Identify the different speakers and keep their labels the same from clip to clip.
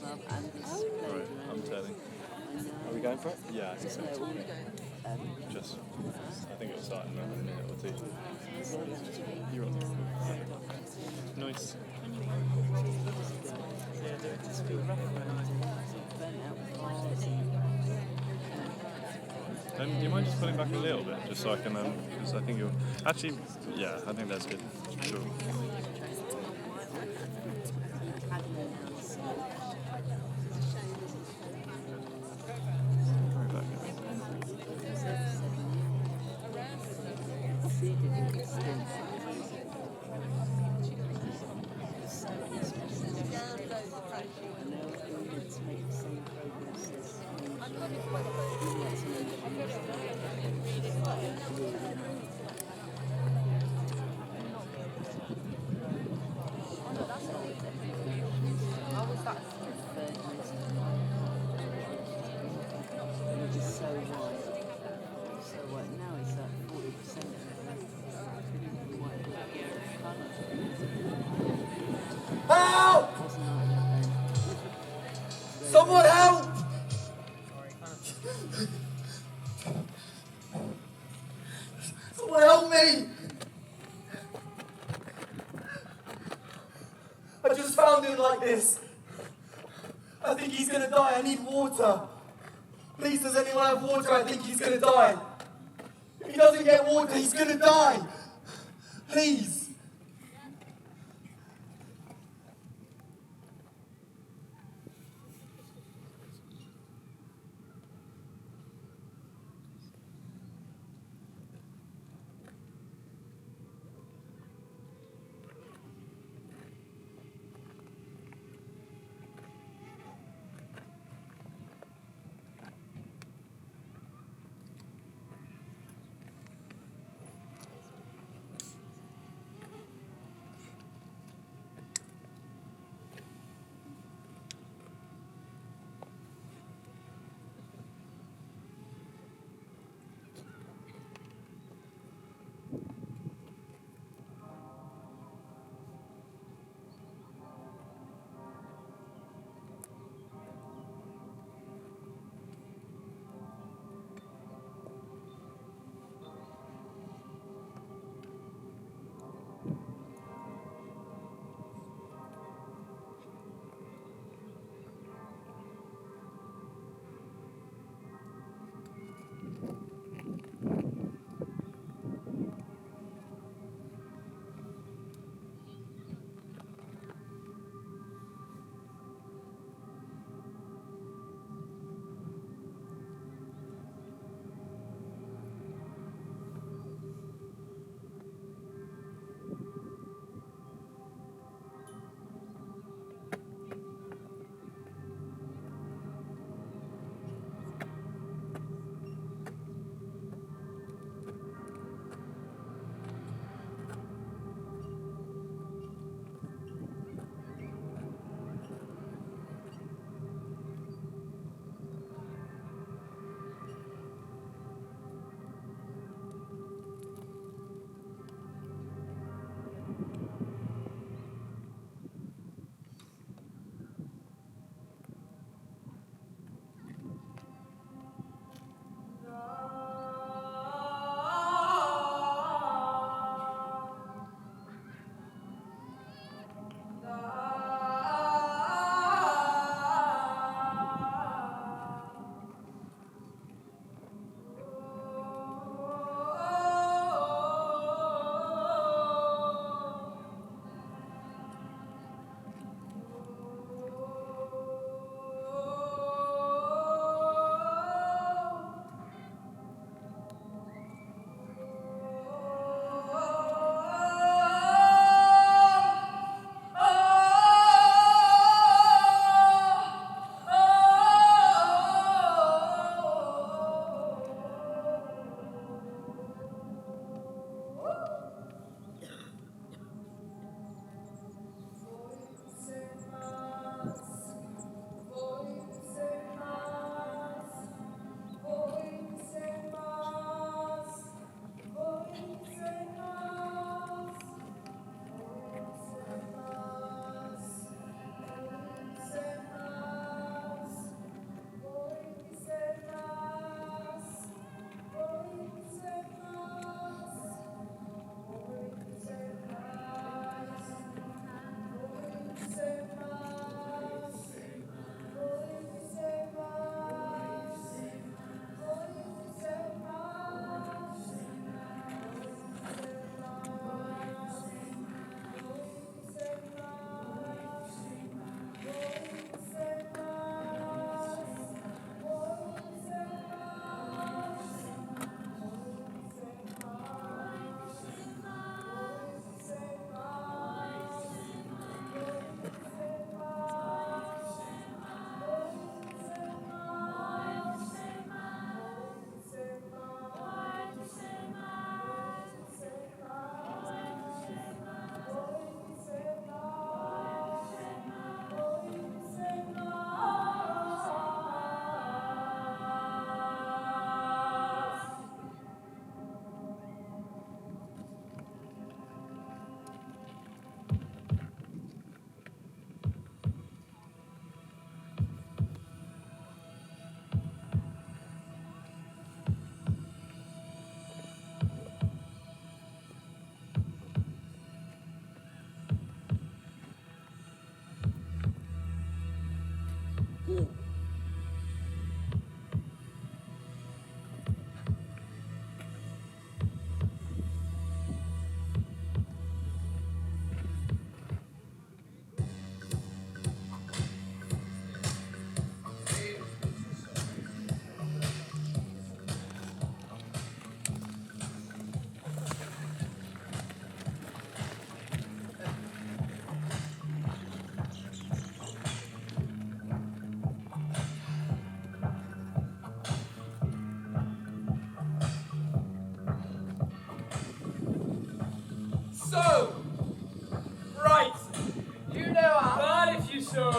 Speaker 1: Right, I'm turning.
Speaker 2: Are we going for it?
Speaker 1: Yeah, I think so. Just, I think it'll start in a minute or two. You're on. Nice. Do you mind just pulling back a little bit, just so I can, because I think you'll, actually, yeah, I think that's good. Sure.
Speaker 2: Help! Someone help! Someone help me! I just found him like this. I think he's gonna die. I need water. Please, does anyone have water? I think he's gonna die. If he doesn't get water, he's gonna die. Please.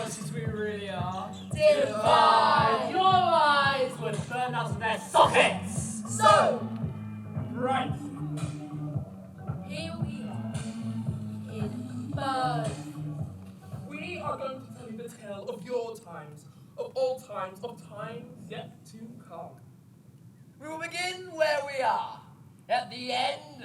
Speaker 3: choices we really are.
Speaker 4: Divine! Your lies would burn out of their sockets!
Speaker 3: So,
Speaker 4: Right.
Speaker 5: Here we are, in birth.
Speaker 3: we are going to tell you the tale of your times, of all times, of times yet to come.
Speaker 6: We will begin where we are, at the end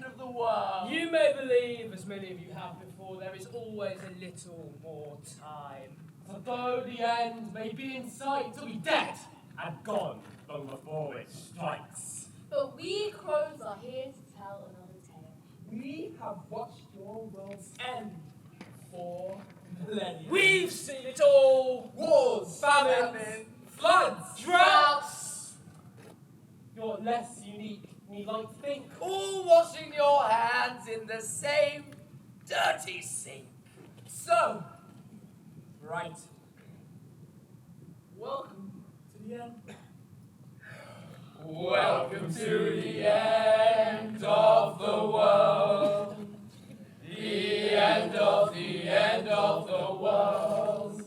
Speaker 6: of the world.
Speaker 3: You may believe, as many of you have before, there is always a little more time.
Speaker 4: For though the end may be in sight, to be dead and gone long before it strikes.
Speaker 5: But we crows are here to tell another tale.
Speaker 3: We have watched your world's end for millennia.
Speaker 4: We've seen it all.
Speaker 3: Wars, famines, floods,
Speaker 4: Droughts. You're less unique, me like to think.
Speaker 6: All washing your hands in the same dirty sink.
Speaker 3: So, right. Welcome to the end.
Speaker 6: Welcome to the end of the world. The end of the end of the world.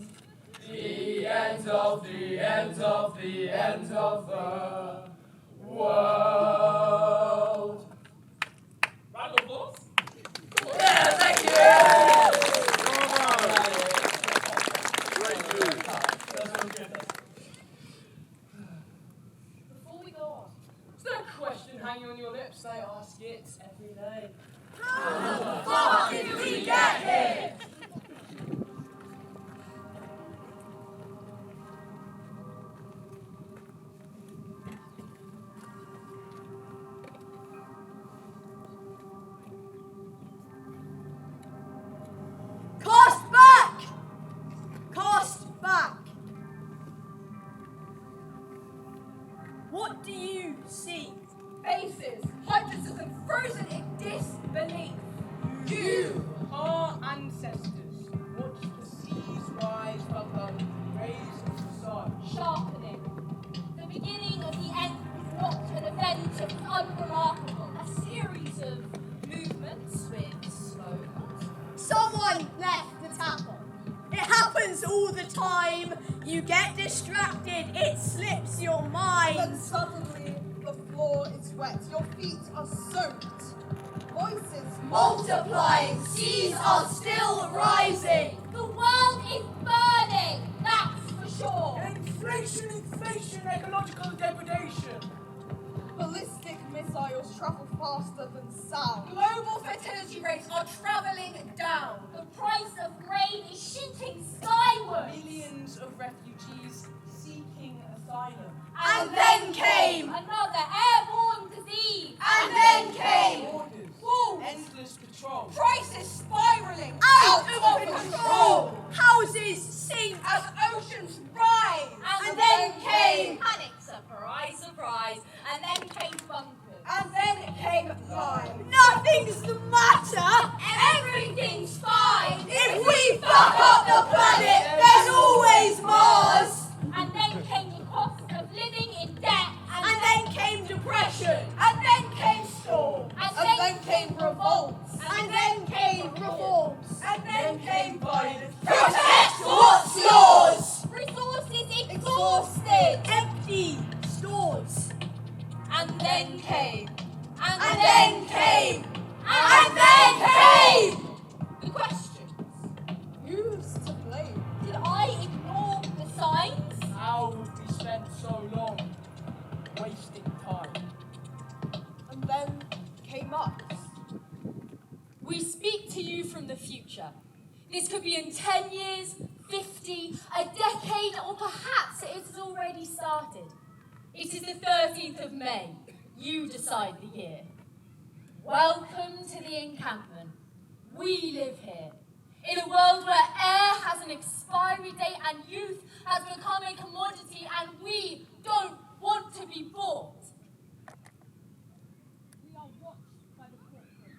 Speaker 6: The end of the end of the end of the world.
Speaker 3: Round of applause.
Speaker 6: Yeah, thank you!
Speaker 5: Before we go on,
Speaker 3: Is there a question hanging on your lips? I ask it every day.
Speaker 5: how did we get here?
Speaker 7: Cast back! Cast back! What do you see?
Speaker 5: Faces, hundreds of them frozen in disbelief.
Speaker 3: You, our ancestors, watched the seas rise above them, raised the sun.
Speaker 5: Sharpening. The beginning of the end was not an event of unremarkable. A series of movements with slow cuts.
Speaker 7: Someone left the tap on. It happens all the time. You get distracted, it slips your
Speaker 8: Then
Speaker 7: mind.
Speaker 8: suddenly the floor is wet, your feet are soaked. Voices
Speaker 7: Multiplying, seas are still rising.
Speaker 5: The world is burning, that's for sure.
Speaker 3: Inflation, ecological degradation.
Speaker 8: ballistic missiles travel faster than sound.
Speaker 5: Global fertility rates are travelling down. The price of grain is shooting skyward.
Speaker 3: Millions of refugees seeking asylum.
Speaker 7: And then came,
Speaker 5: Another airborne disease.
Speaker 7: and then came,
Speaker 3: Borders.
Speaker 5: Wolves.
Speaker 3: Endless patrol.
Speaker 5: Prices spiralling
Speaker 7: out of control. Houses sink,
Speaker 5: as oceans rise.
Speaker 7: and then came,
Speaker 5: Panic, surprise, surprise. And then came bunkers.
Speaker 8: And then came life.
Speaker 7: nothing's the matter.
Speaker 5: Everything's fine.
Speaker 7: If we fuck up the planet, there's always Mars.
Speaker 5: And then came the cost of living in debt.
Speaker 7: And then came depression.
Speaker 5: And then came storm.
Speaker 8: And then came revolts.
Speaker 7: And then came reforms.
Speaker 8: And then came violence.
Speaker 7: Protect what's yours.
Speaker 5: Resources exhausted.
Speaker 7: Empty stores.
Speaker 5: And then came.
Speaker 7: And then came. And then came.
Speaker 5: The questions.
Speaker 8: Who's to blame?
Speaker 5: Did I ignore the signs?
Speaker 3: How have we spent so long wasting time?
Speaker 8: And then came us.
Speaker 5: We speak to you from the future. This could be in 10 years, 50, a decade, or perhaps it has already started. It is the 13th of May. You decide the year. Welcome to the encampment. We live here. In a world where air has an expiry date and youth has become a commodity and we don't want to be bought.
Speaker 9: We are watched by the corporates,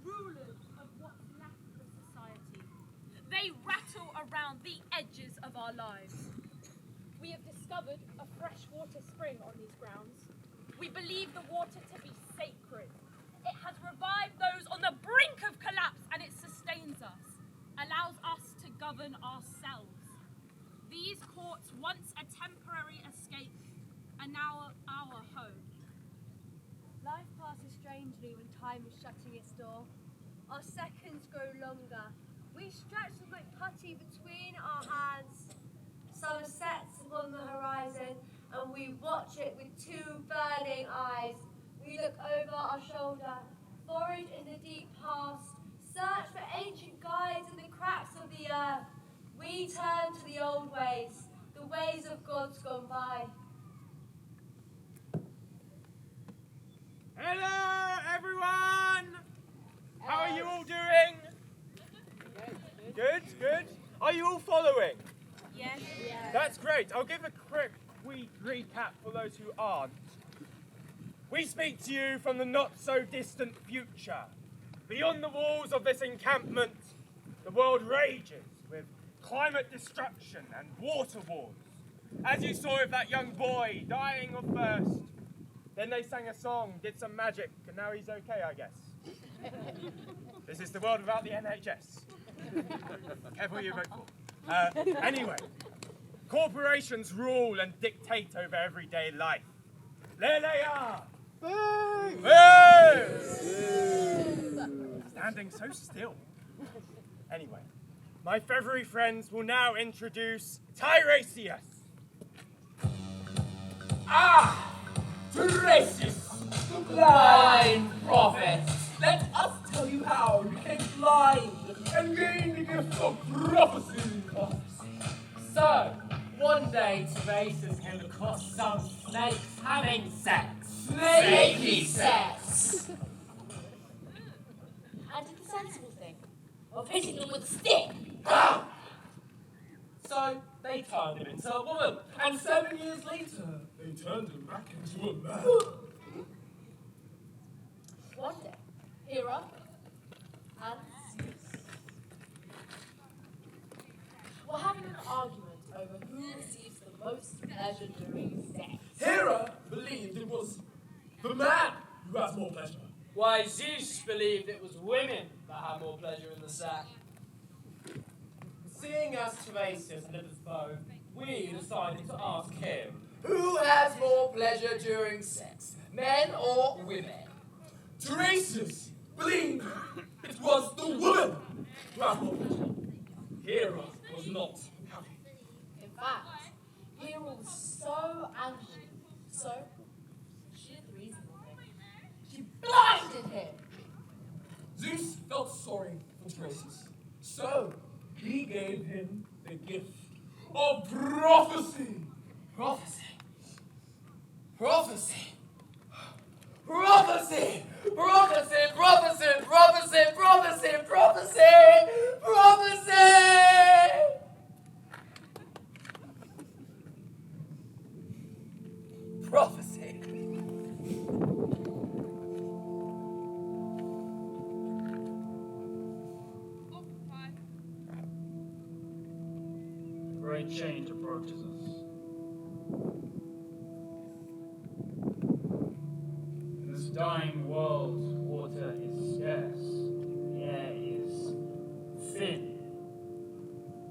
Speaker 9: rulers of what's left of society. They rattle around the edges of our lives. We have discovered a freshwater spring on these grounds. We believe the water to be sacred. It has revived those on the brink of collapse and it sustains us, allows us to govern ourselves. These courts, once a temporary escape, are now our home.
Speaker 7: Life passes strangely when time is shutting its door. Our seconds grow longer. We stretch them like putty between our hands. Summer sets upon the horizon, and we watch it with two burning eyes. We look over our shoulder, forage in the deep past, search for ancient guides in the cracks of the earth. We turn to the old ways, the ways of gods gone by.
Speaker 6: Hello, everyone! How are you all doing? Good, good. Are you all following?
Speaker 9: Yes.
Speaker 6: That's great. I'll give a quick recap for those who aren't. We speak to you from the not-so-distant future. Beyond the walls of this encampment, the world rages with climate destruction and water wars. As you saw with that young boy dying of thirst, then they sang a song, did some magic, and now he's okay, I guess. This is the world without the NHS. Careful who you vote for. Anyway, corporations rule and dictate over everyday life. There they are! Boo! Boo! Standing so still. Anyway, my feathery friends will now introduce Tiresias.
Speaker 4: Ah! Tiresias, the blind prophet. Let us tell you how you became blind and gained the gift of prophecy. So, one day Tiresias came across some snakes having sex. Snaky sex!
Speaker 5: And did the sensible thing of hitting them with a stick.
Speaker 4: So, they turned him into a woman, and 7 years later, they turned him back into a man.
Speaker 5: One day, Hera and Zeus were having an argument over who receives the most pleasure during sex.
Speaker 4: Hera believed it was the man who has more pleasure.
Speaker 10: Why, Zeus believed it was women that had more pleasure in the sack.
Speaker 4: Seeing as Tiresias lived as both, we decided to ask him, who has more pleasure during sex, men or women? Tiresias believed it was the woman who had more pleasure. Hera was not happy.
Speaker 5: In fact, Hera was so angry, so she did the reasonable thing. She blinded him.
Speaker 4: Zeus felt sorry for Tiresias, so he gave him the gift of prophecy. Prophecy. Prophecy. Prophecy. Prophecy. Prophecy. Prophecy. Prophecy. Prophecy. Prophecy. Prophecy.
Speaker 11: Great change approaches us. In this dying world, water is scarce, the air is thin.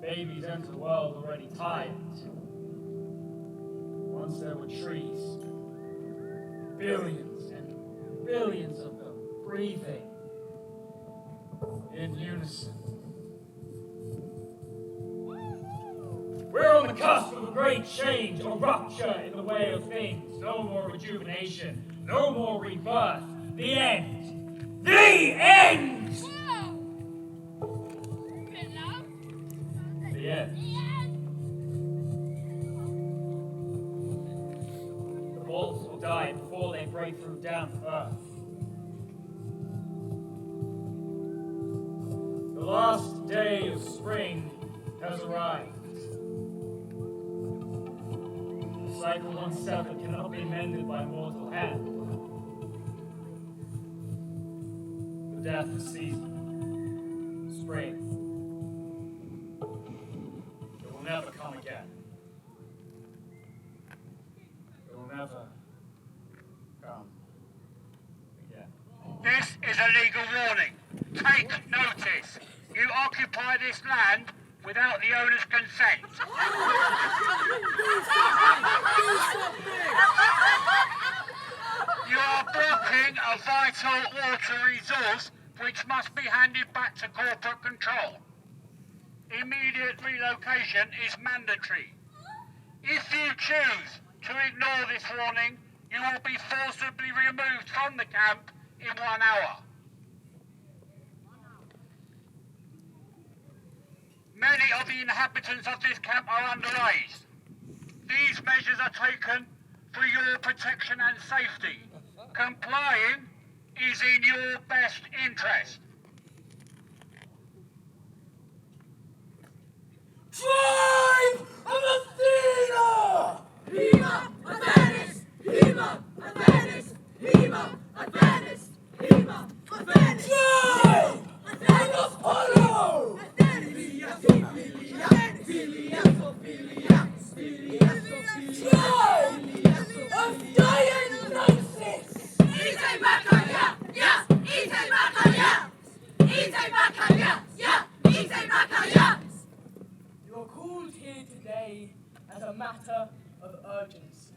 Speaker 11: Babies enter the world already tired. Once there were trees, billions and billions of them breathing in unison. We're on the cusp of a great change, a rupture in the way of things. No more rejuvenation, no more rebirth. The end. The end! The end. The bolts will die before they break through down to earth. The last day of spring has arrived. Cycle once severed cannot be mended by mortal hand. The death of season, spring, it will never come again. It will never come again.
Speaker 12: This is a legal warning. Take notice. You occupy this land, without the owner's consent. You are blocking a vital water resource which must be handed back to corporate control. Immediate relocation is mandatory. If you choose to ignore this warning, you will be forcibly removed from the camp in 1 hour. Many of the inhabitants of this camp are underage. These measures are taken for your protection and safety. Complying is in your best interest.
Speaker 4: Tribe of Athena!
Speaker 6: Hema, Athanis! Hema, Athanis! Hema, Athanis! Hema, Athanis!
Speaker 4: Tribe of Apollo! Tribe of Dionysus!
Speaker 6: Ite Bakaya! Yeah! Ite Bakaya! Ite Bakaya! Yeah! Ite Bakaya!
Speaker 10: You are called here today as a matter of urgency.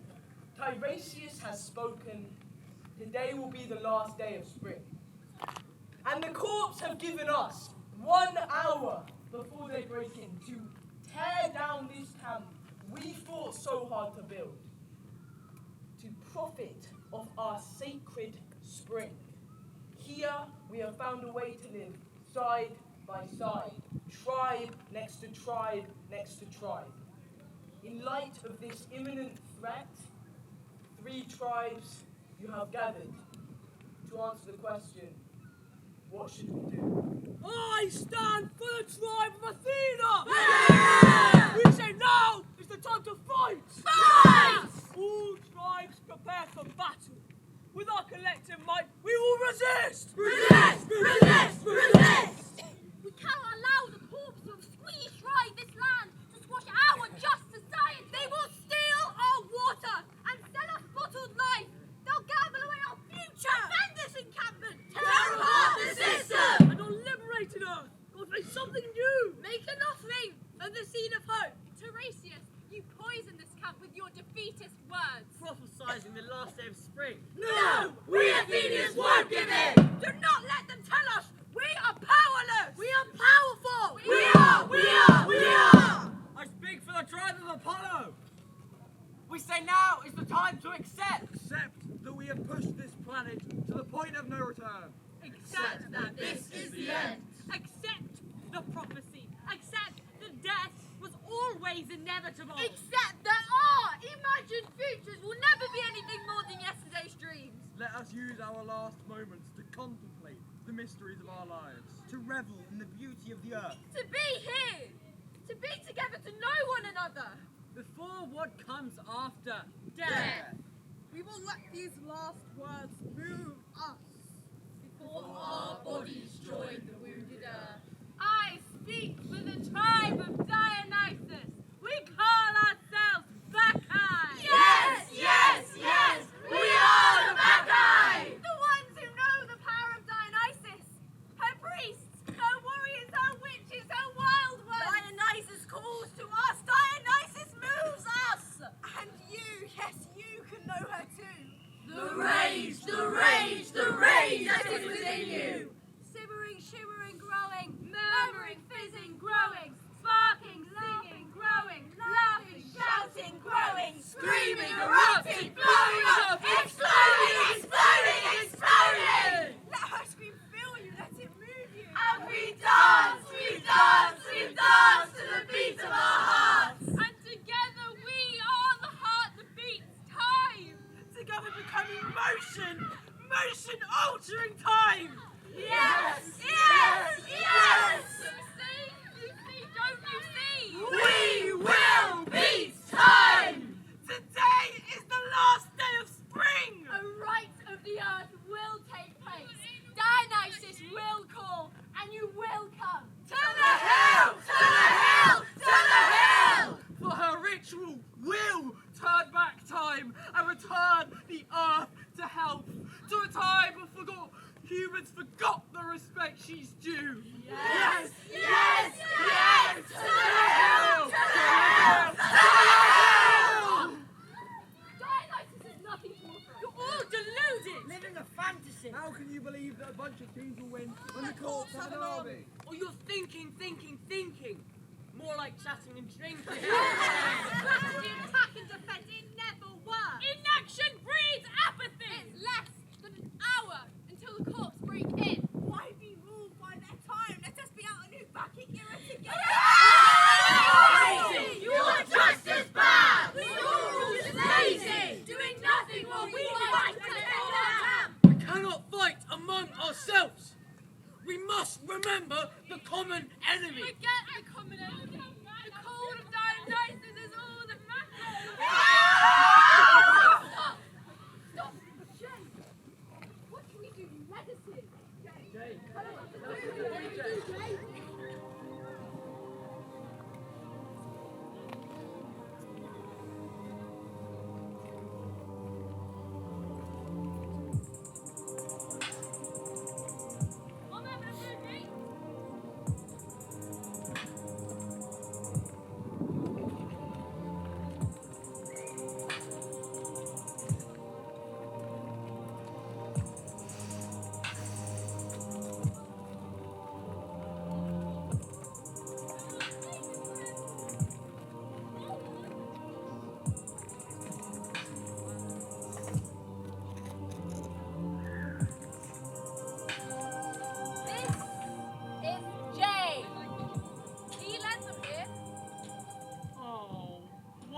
Speaker 10: Tiresias has spoken. Today will be the last day of spring. And the corps have given us 1 hour before they break in to tear down this camp we fought so hard to build. To profit of our sacred spring. Here we have found a way to live side by side, tribe next to tribe next to tribe. In light of this imminent threat, 3 tribes you have gathered to answer the question, what should we do?
Speaker 3: I stand for the tribe of Athena!
Speaker 6: Yeah!
Speaker 3: We say now is the time to fight!
Speaker 6: Fight!
Speaker 3: All tribes prepare for battle. With our collective might, we will resist!
Speaker 6: Resist! Resist! Resist!
Speaker 7: We cannot allow the corpse of Squeeze Tribe this land to squash our just society. They will steal our water and sell us bottled life. They'll gamble away our future. Defend this encampment.
Speaker 6: Tear apart the system!
Speaker 3: And on liberated earth, we'll face something new.
Speaker 7: Make an offering of the seed of hope. Tiresias, you poison this camp with your defeatist words.
Speaker 3: Prophesizing the last day of spring.
Speaker 6: No! We Athenians won't give in!
Speaker 7: Do not let them tell us we are powerless. We are powerful.
Speaker 6: We are!
Speaker 3: I speak for the tribe of Apollo. We say now is the time to accept. Accept that we have pushed this planet to the point of no return.
Speaker 6: Accept that this is the end.
Speaker 9: Accept the prophecy. Accept that death was always inevitable.
Speaker 7: Except that our imagined futures will never be anything more than yesterday's dreams.
Speaker 3: Let us use our last moments to contemplate the mysteries of our lives, to revel in the beauty of the earth.
Speaker 7: To be here. To be together, to know one another.
Speaker 3: Before what comes after
Speaker 7: Death.
Speaker 8: We will let these last words move us.
Speaker 7: Before our bodies join the wounded earth. I speak for the tribe of Dionysus. We call ourselves BAKKHAI.
Speaker 6: Yes, yes, yes! We are the BAKKHAI!
Speaker 7: The ones who know the power of Dionysus. Her priests, her warriors, her witches, her wild ones. Dionysus calls to us. Dionysus moves us. And you, yes, you can know her too.
Speaker 6: The rage, the rage, the rage that is within you!
Speaker 7: Simmering, shimmering, growing, murmuring, fizzing, growing, sparking,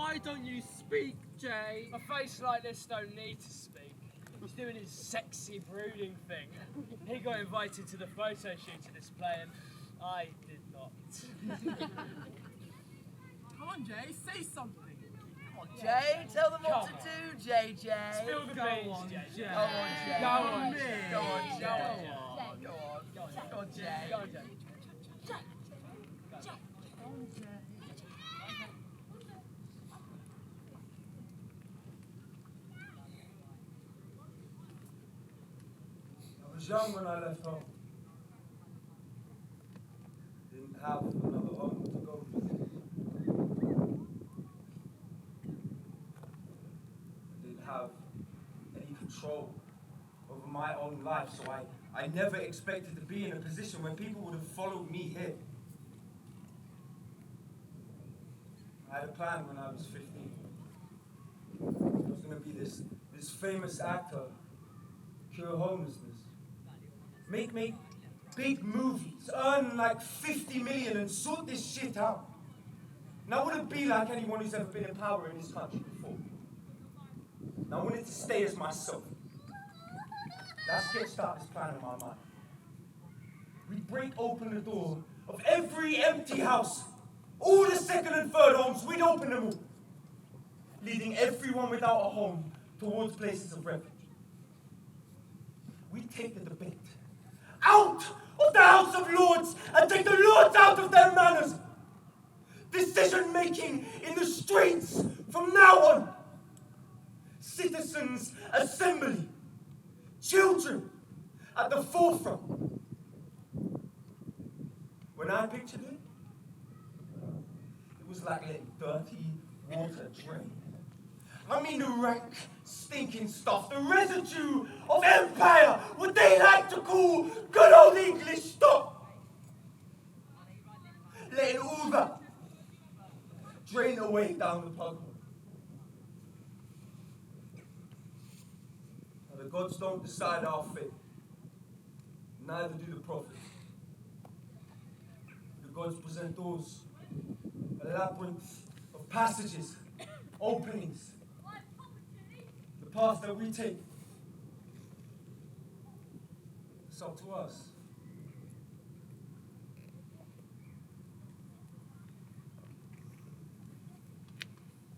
Speaker 3: Why don't you speak, Jay?
Speaker 10: A face like this don't need to speak. He's doing his sexy brooding thing. He got invited to the photo shoot of this play and I did not.
Speaker 3: Come on, Jay, say something.
Speaker 13: Come on, Jay, tell them what to do, JJ.
Speaker 10: Spill the beans, Jay.
Speaker 13: Go on, Jay.
Speaker 10: Go on, Jay.
Speaker 13: Go on, Jay.
Speaker 10: Go on,
Speaker 13: Go on, Jay.
Speaker 10: Go on, Jay.
Speaker 2: I was young when I left home. Didn't have another home to go to. I didn't have any control over my own life, so I never expected to be in a position where people would have followed me here. I had a plan when I was 15. I was going to be this famous actor, cure homelessness. Make big movies, earn like 50 million and sort this shit out. And I wouldn't be like anyone who's ever been in power in this country before. And I wanted to stay as myself. That's sketched out this plan in my mind. We'd break open the door of every empty house. All the second and third homes, we'd open them all. Leading everyone without a home towards places of refuge. We'd take the debate out of the House of Lords and take the Lords out of their manners. Decision making in the streets from now on. Citizens' assembly. Children at the forefront. When I pictured it, it was like letting dirty water drain. I mean the rank, stinking stuff, the residue of empire, what they like to call good old English stuff. Letting all that drain away down the plug hole. Now the gods don't decide our fate. Neither do the prophets. The gods present doors, a labyrinth of passages, openings. The path that we take, it's up to us.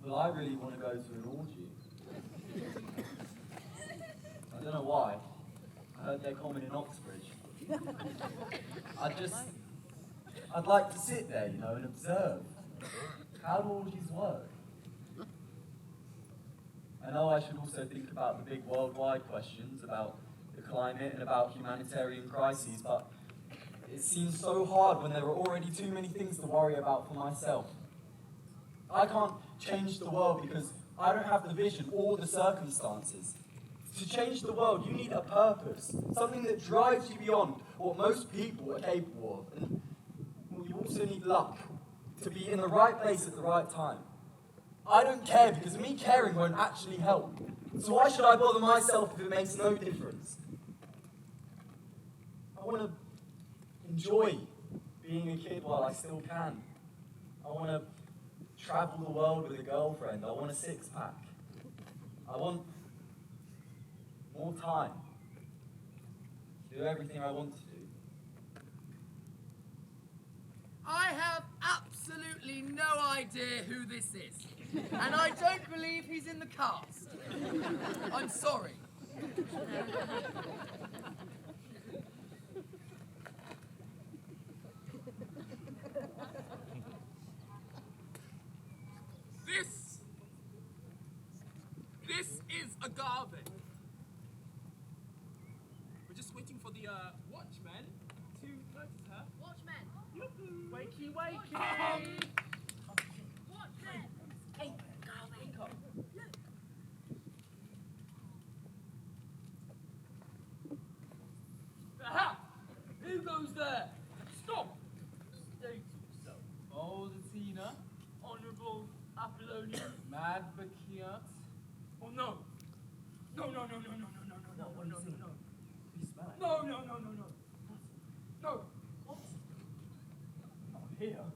Speaker 14: Well, I really want to go to an orgy. I don't know why. I heard they're common in Oxbridge. I'd like to sit there, you know, and observe. How do orgies work? I know I should also think about the big worldwide questions about the climate and about humanitarian crises, but it seems so hard when there are already too many things to worry about for myself. I can't change the world because I don't have the vision or the circumstances. To change the world, you need a purpose, something that drives you beyond what most people are capable of. And you also need luck, to be in the right place at the right time. I don't care because me caring won't actually help. So why should I bother myself if it makes no difference? I want to enjoy being a kid while I still can. I want to travel the world with a girlfriend. I want a six-pack. I want more time to do everything I want to do.
Speaker 3: I have absolutely no idea who this is. And I don't believe he's in the cast. I'm sorry. This is agave. We're just waiting for the watchman to notice her.
Speaker 9: Watchman.
Speaker 10: Wakey, wakey.
Speaker 9: Watchman.
Speaker 10: Hey, wake up. Aha! Who goes there? Stop! State yourself. Oh, the Tina. Honourable Apollonia. Mad Bakkiai. Oh, no. No. No. Not here.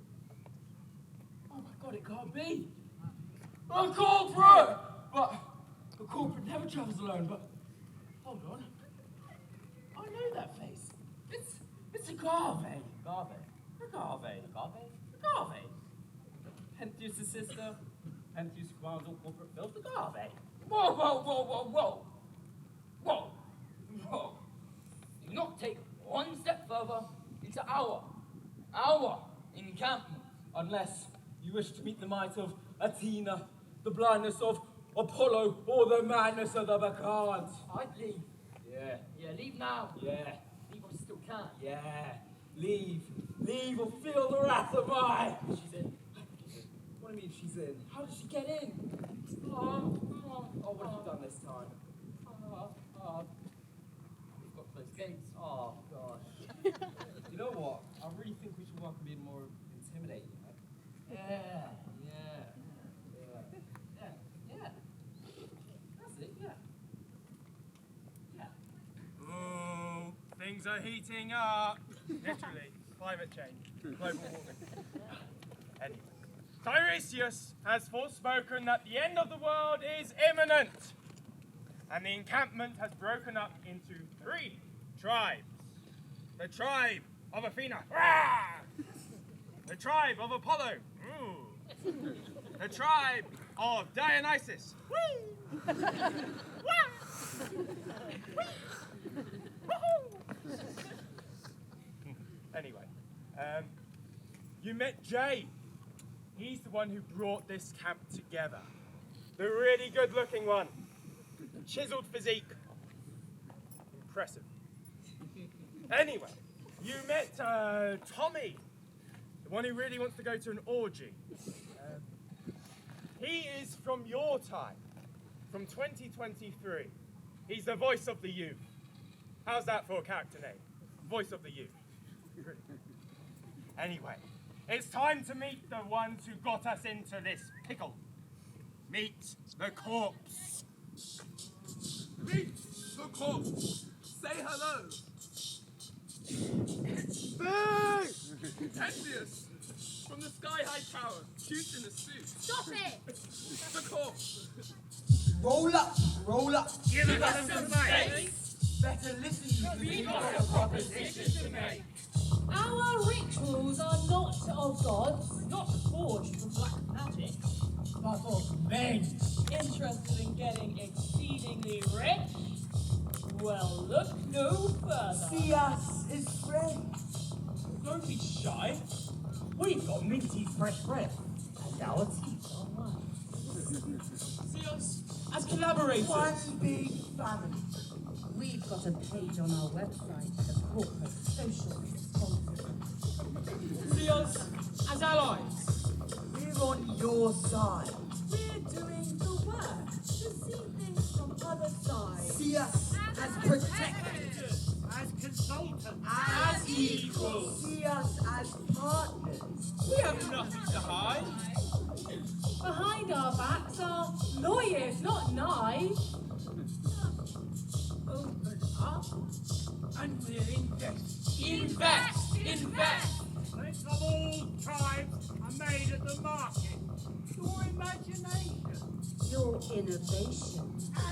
Speaker 10: Oh my God, it can't be.
Speaker 4: A corporate! But a corporate never travels alone, but hold on. I know that face. It's Agave. Agave. Pentheus' sister. Pentheus commands all corporate filth. Agave. Whoa. Do not take one step further into our encampment, unless you wish to meet the might of Athena, the blindness of Apollo, or the madness of the Bacchhads.
Speaker 3: I'd leave.
Speaker 4: Yeah,
Speaker 3: Leave now.
Speaker 4: yeah,
Speaker 3: Leave while you still can.
Speaker 4: yeah. Leave or feel the wrath of mine.
Speaker 3: She's in.
Speaker 4: What do you mean she's in?
Speaker 3: How did she get in?
Speaker 4: Oh, what have you done this time?
Speaker 3: We've got closed gates.
Speaker 4: Oh, gosh. You know what? I really think we should work on being more intimidating, right?
Speaker 3: Yeah.
Speaker 4: That's it, yeah.
Speaker 11: Oh, things are heating up. Literally, climate change, global warming. Anyway, Tiresias has forspoken that the end of the world is imminent, and the encampment has broken up into 3 tribes. The tribe of Athena, rah! The tribe of Apollo, ooh! The tribe of Dionysus, whee! Anyway, you met Jay. He's the one who brought this camp together. The really good-looking one. Chiseled physique. Impressive. Anyway, you met Tommy, the one who really wants to go to an orgy. He is from your time, from 2023. He's the voice of the youth. How's that for a character name? Voice of the youth. Anyway, it's time to meet the ones who got us into this pickle. Meet the corpse.
Speaker 4: Meet the corpse. Say hello. Pentheus, from the sky-high tower, cute in a suit.
Speaker 9: Stop it!
Speaker 4: The corpse.
Speaker 2: Roll up.
Speaker 11: Give us some space.
Speaker 2: Better listen.
Speaker 11: We've got a proposition to make.
Speaker 5: Our rituals are not of gods,
Speaker 3: Not forged from black magic, but of men.
Speaker 5: interested in getting exceedingly rich. Well, look no further.
Speaker 2: See us as friends.
Speaker 11: Don't be shy. We've got minty fresh bread, and our teeth are white.
Speaker 3: See us as collaborators.
Speaker 2: One big family.
Speaker 15: We've got a page on our website for corporate social responsibility.
Speaker 3: See us as allies.
Speaker 2: We're on your side.
Speaker 15: We're doing the work to see things from other sides.
Speaker 2: See us as protectors.
Speaker 12: As consultants.
Speaker 2: As equals. See us as partners.
Speaker 3: We have nothing to hide.
Speaker 5: Behind our backs are lawyers, not knives.
Speaker 3: Open up and we'll invest. Invest!
Speaker 12: Prince of all tribes are made at the market. Your imagination.
Speaker 15: Your innovation.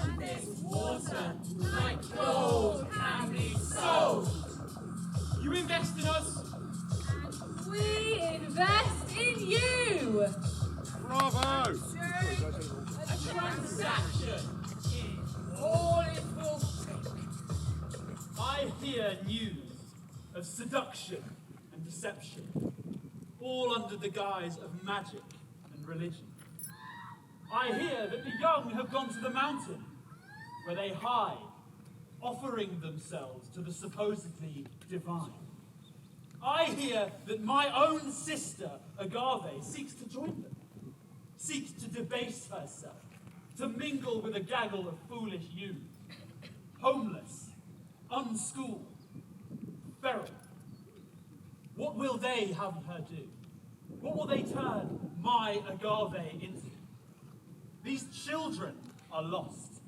Speaker 3: And this water, like gold, can be sold. You invest in us.
Speaker 5: We invest in you.
Speaker 1: Bravo!
Speaker 3: A transaction is all it will take.
Speaker 11: I hear news of seduction and deception, all under the guise of magic and religion. I hear that the young have gone to the mountain, where they hide, offering themselves to the supposedly divine. I hear that my own sister, Agave, seeks to join them, seeks to debase herself, to mingle with a gaggle of foolish youth, homeless, unschooled, feral. What will they have her do? What will they turn my Agave into? These children are lost.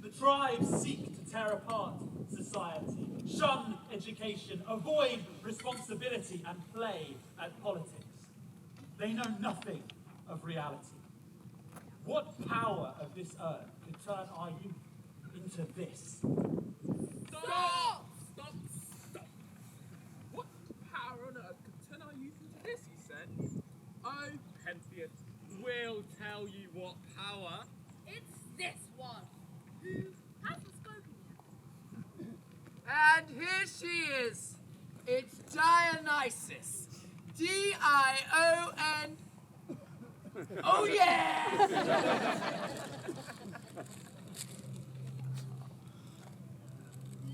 Speaker 11: The tribes seek to tear apart society, shun education, avoid responsibility, and play at politics. They know nothing of reality. this earth to turn our youth into this.
Speaker 4: Stop! Stop! Stop! What power on earth could turn our youth into this, he said? Oh, Pentheus, we'll tell you what power.
Speaker 3: It's this one.
Speaker 9: Who hasn't spoken yet?
Speaker 3: And here she is. It's Dionysus. D-I-O-N. Oh yeah!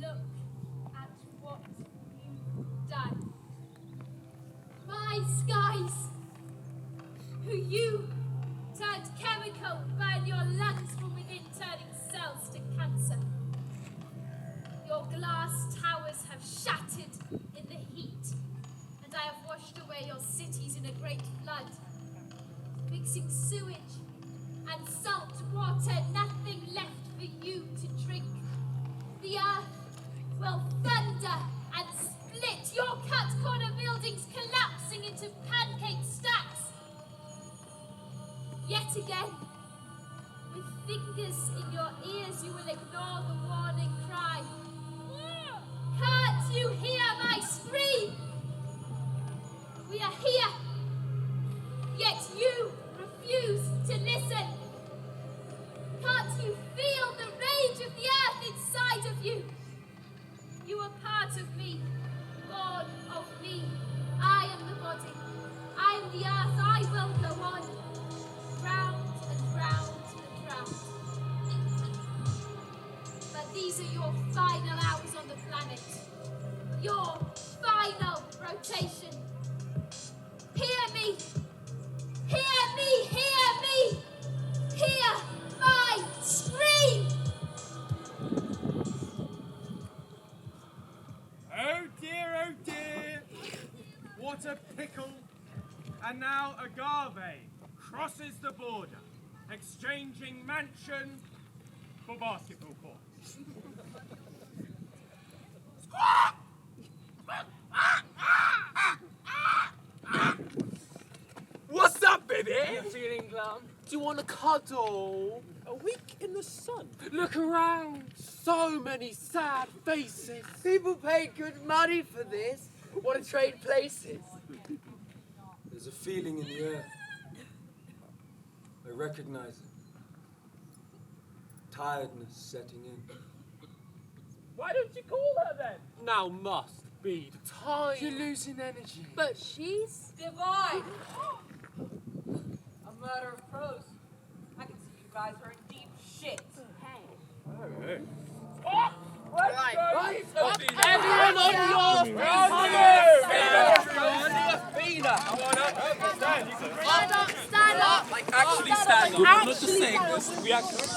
Speaker 5: Look at what you've done. My skies, who you turned chemical, burn your lungs from within, turning cells to cancer. Your glass towers have shattered in the heat, and I have washed away your cities in a great flood, mixing sewage and salt water, nothing left for you to drink. The earth will thunder and split, your cut corner buildings collapsing into pancake stacks. Yet again, with fingers in your ears, you will ignore the warning cry. Can't you hear my scream? We are here, yet you refuse to listen. Can't you feel the rage of the earth inside of you? You are part of me, born of me. I am the body, I am the earth, I will go on, round and round and round. But these are your final hours on the planet, your final rotation. Hear me, hear me, hear me, hear my scream.
Speaker 11: Oh dear, what a pickle. And now Agave crosses the border, exchanging mansion for basketball courts.
Speaker 4: What's up, baby?
Speaker 10: You feeling glum?
Speaker 4: Do you want to cuddle? A week in the sun. Look around. So many sad faces.
Speaker 3: People pay good money for this. Want to trade places?
Speaker 16: There's a feeling in the air. I recognize it. Tiredness setting in.
Speaker 10: Why don't you call her then?
Speaker 4: Now must be the time. You're losing energy.
Speaker 9: But she's
Speaker 8: Divine! A murder of prose. I can see you guys are in deep shit.
Speaker 9: hey.
Speaker 4: Right.
Speaker 3: Everyone on your feet!
Speaker 9: Stand up, stand up!
Speaker 4: Like actually stand up, not just saying this. We actually.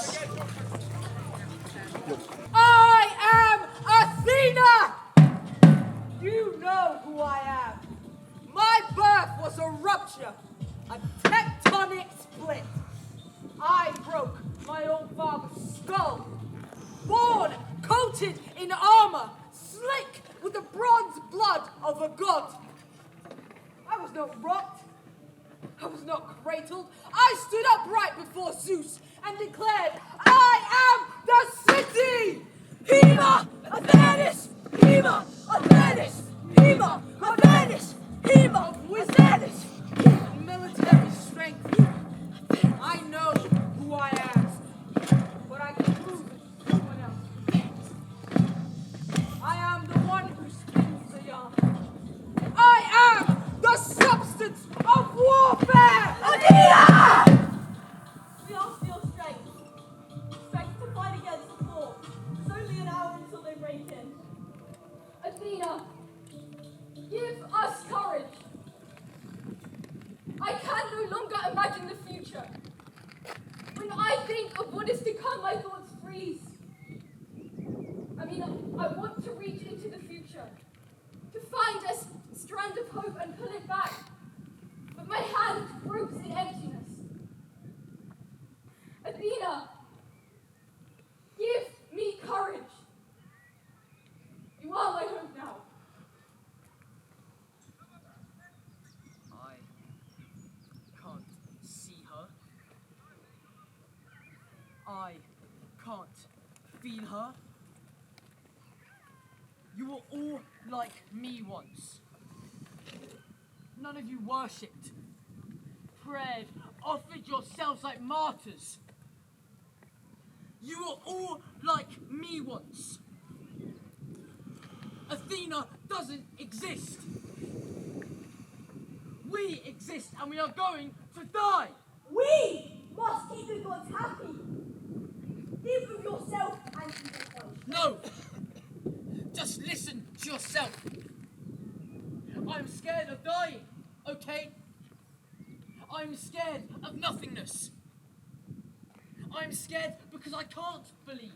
Speaker 10: I am Athena! You know who I am. My birth was a rupture, a tectonic split. I broke my own father's skull. Born, coated in armor, slick with the bronze blood of a god. I was not rocked. I was not cradled. I stood upright before Zeus and declared, I am the city! Hema! Athanis! Hema! Athanis! Hema! Athanis! Hema! Athanis! Military strength. I know who I am, but I can prove it to someone else. I am the one who spins the yarn. I am the substance of warfare!
Speaker 15: Athena! We all feel strength. Strength to fight against the law. It's only an hour until they break in.
Speaker 5: Athena, give us courage. I can no longer imagine the future. When I think of what is to come, my thoughts freeze. I want to reach into the future, to find a strand of hope and pull it back. But my hand gropes in emptiness. Athena, give me courage. You are my hope now.
Speaker 10: I can't see her.
Speaker 3: I can't feel her. You were all like me once. None of you worshipped, prayed, offered yourselves like martyrs. You were all like me once. Athena doesn't exist. We exist and we are going to die.
Speaker 15: We must keep the gods happy. Think of yourself and keep it close.
Speaker 3: No! Just listen to yourself. I'm scared of dying, okay? I'm scared of nothingness. I'm scared because I can't believe.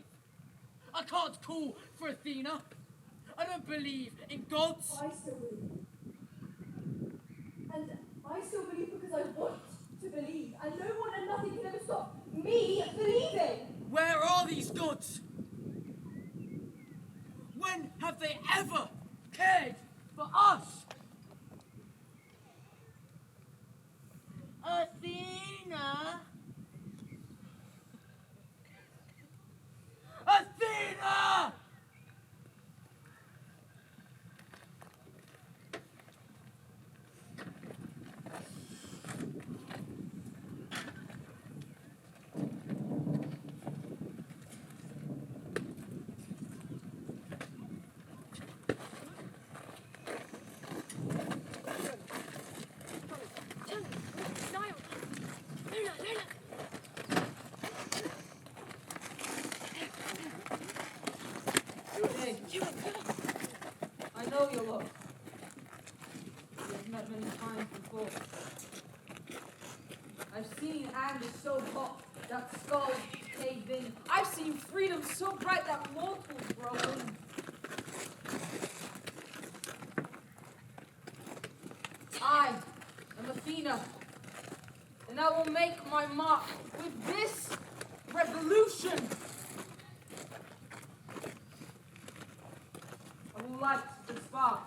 Speaker 3: I can't call for Athena. I don't believe in gods.
Speaker 15: I still believe. And I still believe because I want to believe. And no one and nothing can ever stop me believing.
Speaker 3: Where are these gods? When have they ever cared for us? Athena! Athena!
Speaker 17: I know your look. We've met many times before. I've seen anger so hot that skulls cave in. I've seen freedom so bright that mortals grow in. I am Athena, and I will make my mark with this revolution. I will light the spark.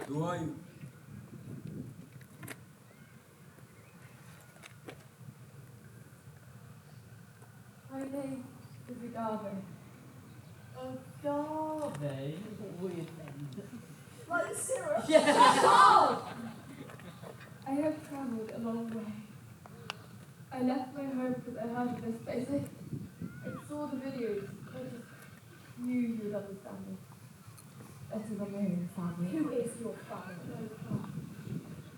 Speaker 16: Who are you?
Speaker 17: My name is Agave.
Speaker 10: Agave? Weird name.
Speaker 15: Like syrup?
Speaker 17: Yeah.
Speaker 18: I have travelled a long way. I left my home because I heard of this place. I saw the videos. I just knew you would understand me. Better than my own family.
Speaker 15: Who is your family?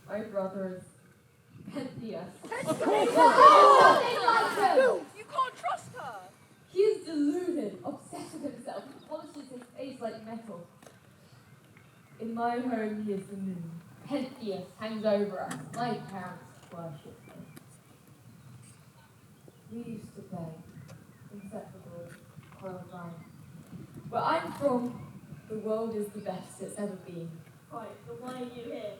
Speaker 18: My brother is Pentheus.
Speaker 9: You can't trust her.
Speaker 18: He is deluded, obsessed with himself, polishes his face like metal. In my home, he is the moon. Pentheus hangs over us. My parents worship him. We used to play inseparable, choreographed. Where I'm from, the world is the best it's ever been.
Speaker 15: Right, but why are you here?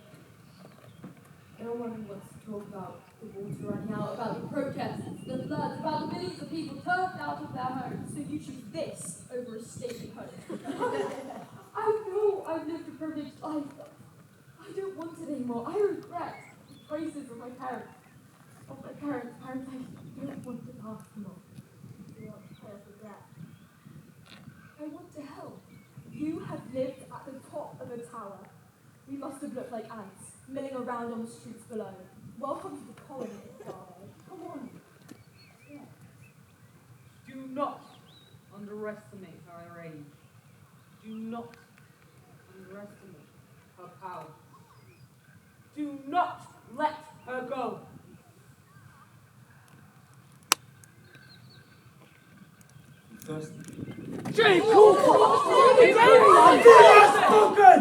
Speaker 18: No one wants to talk about the water running out, about the protests, the floods, about the millions of people turned out of their homes.
Speaker 15: So you choose this over a stately home.
Speaker 18: I know I've lived a privileged life, but I don't want it anymore. I regret the choices of my parents. Of my parents' parents, I don't want to pass them on.
Speaker 15: You want to pay us with that?
Speaker 18: I want to help.
Speaker 15: You have lived at the top of a tower. We must have looked like ants, milling around on the streets below. Welcome to the colony, darling. Come on. Yeah.
Speaker 17: Do not underestimate her age. Do not underestimate her power. Do not let her go.
Speaker 16: Thirsty.
Speaker 4: Jake! Spoken!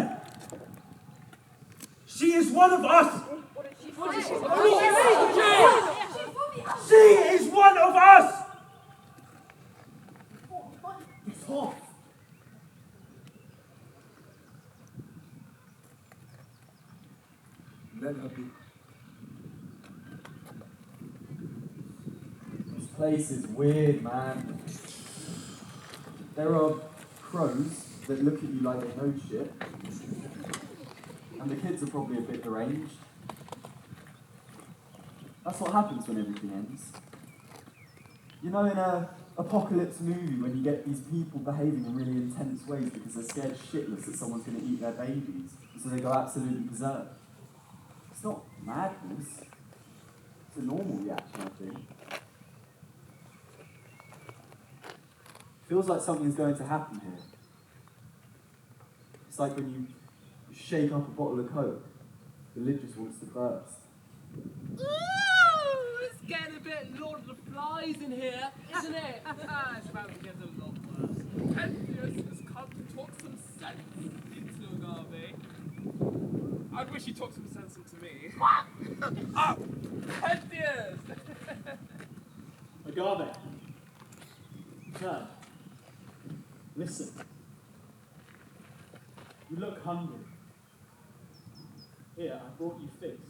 Speaker 4: She is one of us! She is one of us!
Speaker 16: Let her be.
Speaker 14: This place is weird, man. There are crows that look at you like they know shit. And the kids are probably a bit deranged. That's what happens when everything ends. You know, in a apocalypse movie, when you get these people behaving in really intense ways because they're scared shitless that someone's going to eat their babies, so they go absolutely berserk. It's not madness. It's a normal reaction, I think. Feels like something's going to happen here. It's like when you shake up a bottle of Coke, the lid just wants to burst.
Speaker 4: Ooh, it's getting a bit Lord of the Flies in here, isn't it? It's about to get a lot worse. Pentheus has come to talk some sense into Agave. I wish he talked some sense into me. Oh, Pentheus!
Speaker 19: Agave. Turn. Listen. You look hungry. Here, I brought you figs.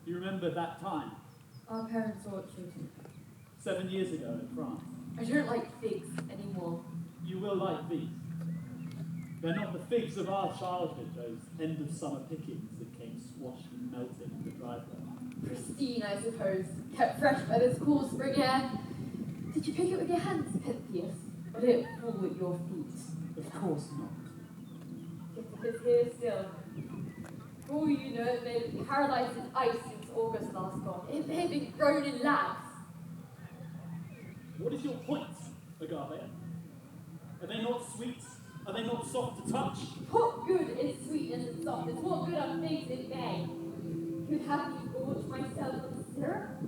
Speaker 19: You remember that time?
Speaker 18: Our parents orchard.
Speaker 19: 7 years ago in France.
Speaker 18: I don't like figs anymore.
Speaker 19: You will like these. They're not the figs of our childhood, those end of summer pickings that came squashed and melting in the driveway.
Speaker 18: Pristine, I suppose. Kept fresh by this cool spring air. Did you pick it with your hands, Pentheus? Or did it fall at your feet?
Speaker 19: Of course not.
Speaker 18: It's here still. For all you know, they've been paralyzed in ice since August last gone. It may have been grown in labs.
Speaker 19: What is your point, Agave? Are they not sweet? Are they not soft to touch?
Speaker 18: What good is sweetness and softness? What good are figs in May? Could have me gorge myself with syrup?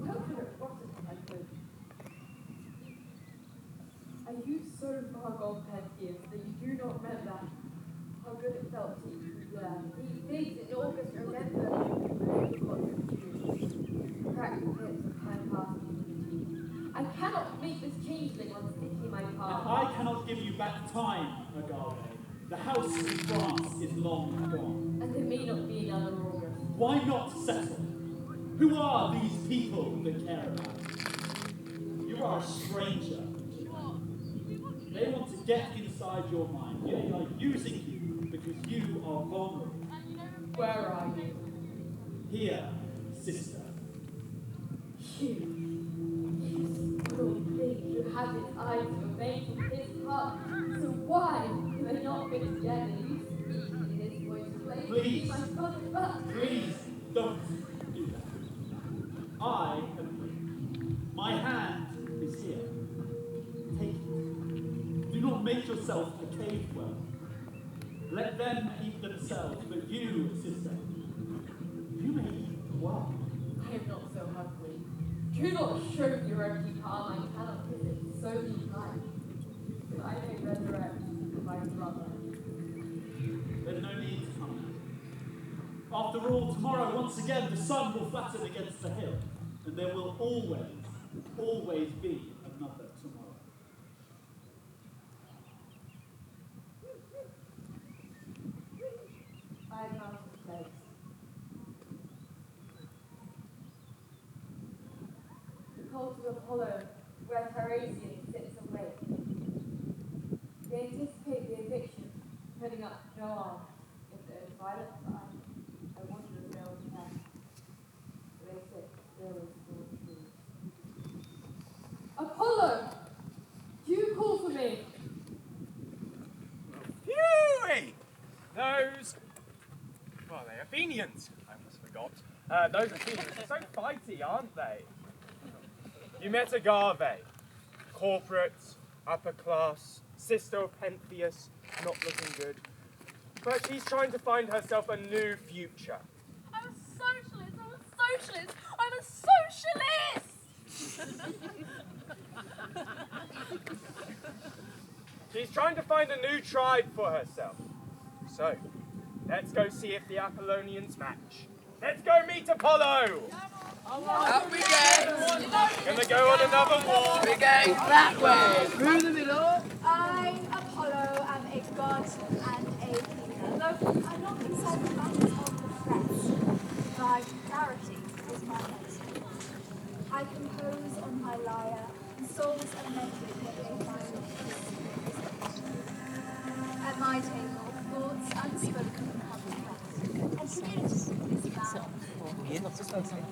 Speaker 18: How could it rotten if I could? Are you so far gone, Pentheus, that you do not remember how good it felt to eat these figs in August? Remember, cracked bits of time passing. I cannot make this changeling unsticky my path.
Speaker 19: And I cannot give you back time, Agave. The house in France is long gone.
Speaker 18: And there may not be another August.
Speaker 19: Why not settle? Who are these people that care about you? You are a stranger. They want to get inside your mind. They are using you because you are vulnerable.
Speaker 18: Where are you?
Speaker 19: Here, sister.
Speaker 18: You still think you have his eyes were made from his heart, so why have they not been together? You speak in his voice, claim to be my father, but...
Speaker 19: Please, don't do that. I am here. My hand is here. Take it. Do not make yourself a cave dweller. Let them eat themselves, but you, sister, you may eat the world.
Speaker 18: I am not so hungry. Do not show your empty palm. I cannot visit so many times. That I may resurrect my brother.
Speaker 19: There's no need to come now. After all, tomorrow, once again, the sun will flatten against the hill, and there will always, always be another tomorrow.
Speaker 18: I am out of place. The cult of Apollo, where Tiresias sits awake. They anticipate the eviction, putting up no arms. If there is violence, I wonder if there will be death. They sit still as still trees. Apollo! Do you call for me?
Speaker 4: Phew! Those... Well, they're Athenians. I almost forgot. Those Athenians are so fighty, aren't they? You met Agave. Corporate, upper class, sister of Pentheus, not looking good. But she's trying to find herself a new future.
Speaker 9: I'm a socialist. I'm a socialist. I'm a socialist.
Speaker 4: She's trying to find a new tribe for herself. So, let's go see if the Apollonians match. Let's go meet Apollo!
Speaker 13: Up we go!
Speaker 4: Gonna go on another walk!
Speaker 13: We're going that way! Through the middle!
Speaker 7: I, Apollo, am a god and a healer. Though I'm not inside the mountain.
Speaker 20: My clarity is my medicine. I compose on my lyre, and souls are mended when they find at my table, thoughts unspoken come to pass, and community is found.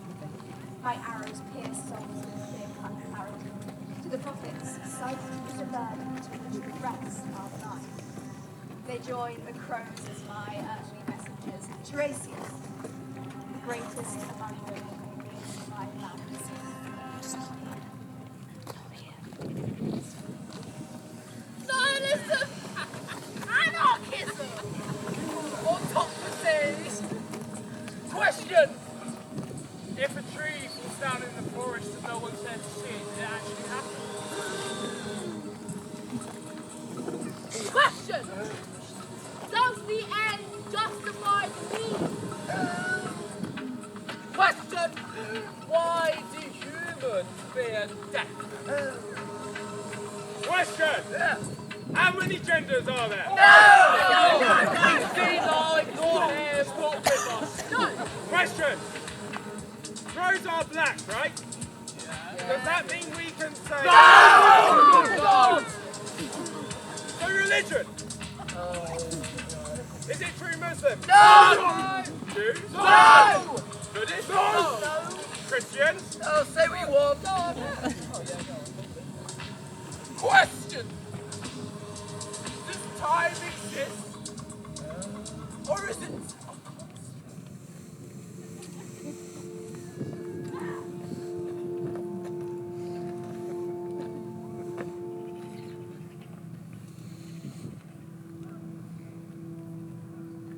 Speaker 20: My arrows pierce souls with clear-cut clarity. To the prophets, sight is a burden to which regrets are blind. They join the crows as my earthly messengers. Tiresias, the greatest among women, is my lands.
Speaker 4: Nihilism! Anarchism! Autocracies! Question! If a tree falls down in the forest and no one's there to see it, did it actually happen?
Speaker 9: Question! Does the end justify the means?
Speaker 4: Question! Why do humans fear death? Question! How many genders are there? No! Female, ignore him, not with us. No! Question! Crows are black, right? Does that mean we can say... No! So religion? Is it true Muslim? No! Jews? No! Buddhists? No! Christians?
Speaker 13: Oh, say what you want.
Speaker 4: Question! Does time exist? Or is it...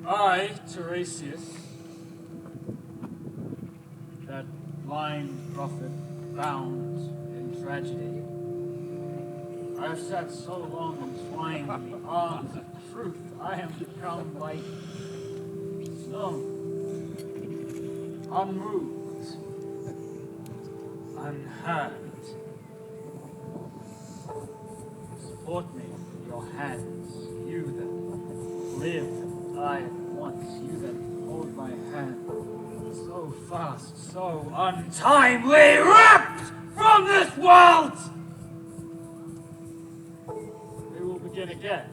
Speaker 11: I, Tiresias, that blind prophet bound in tragedy, I have sat so long entwined in the arms of truth, I am become like stone, unmoved, unheard. Support me with your hands, you that live and die at once, you that hold my hand so fast, so untimely, ripped from this world! We will begin again.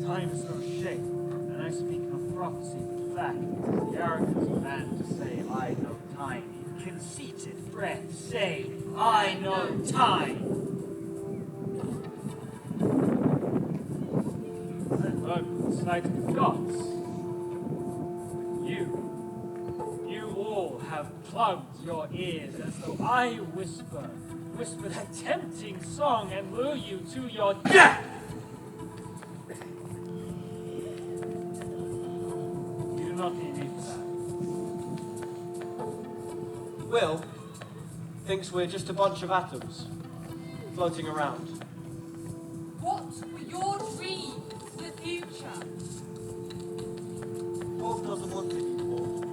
Speaker 11: Time is no shape, and I speak no prophecy but fact. It is the arrogance of man to say, I know time. Conceited friends say, I know time. I sight of the gods. You all have plugged your ears as though I whispered a tempting song and lure you to your death. You do not need me for that.
Speaker 14: Will thinks we're just a bunch of atoms floating around.
Speaker 5: What were your dreams for the future?
Speaker 14: Bob doesn't want to eat pork.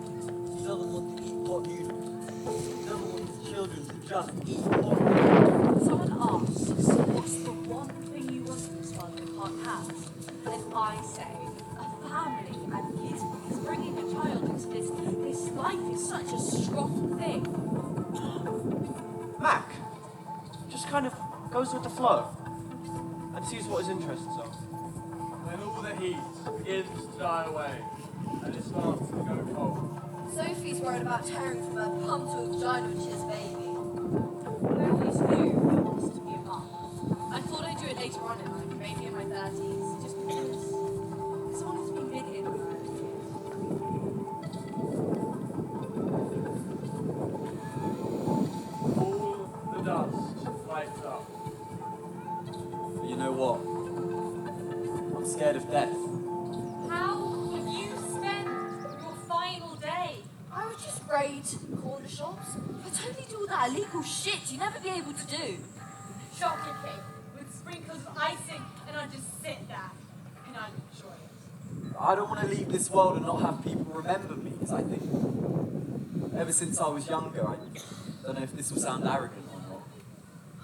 Speaker 14: He doesn't want to eat hot noodles. He doesn't want his children to just eat hot noodles.
Speaker 5: Someone asks, what's the one thing you want in this world you can't have? And I say, a family and kids, because bringing a child into this life is such a strong thing.
Speaker 14: Mac just kind of goes with the flow and sees what his interests are.
Speaker 4: When all the heat begins to die away and it starts to go cold.
Speaker 17: Sophie's worried about tearing from her plum to a vagina when she's a baby.
Speaker 5: I always knew I wanted to be a mum. I thought I'd do it later on in life, maybe in my 30s, just because I wanted to be big in my 30s.
Speaker 4: All the dust lights up.
Speaker 14: But you know what? I'm scared of death.
Speaker 5: How will you spend your final day?
Speaker 17: I would just raid corner shops. I'd totally do all that illegal shit you'd never be able to do.
Speaker 9: Chocolate cake with sprinkles of icing, and I'll just sit there and I'll enjoy it.
Speaker 14: I don't want to leave this world and not have people remember me, because I think ever since I was younger, I don't know if this will sound arrogant or not.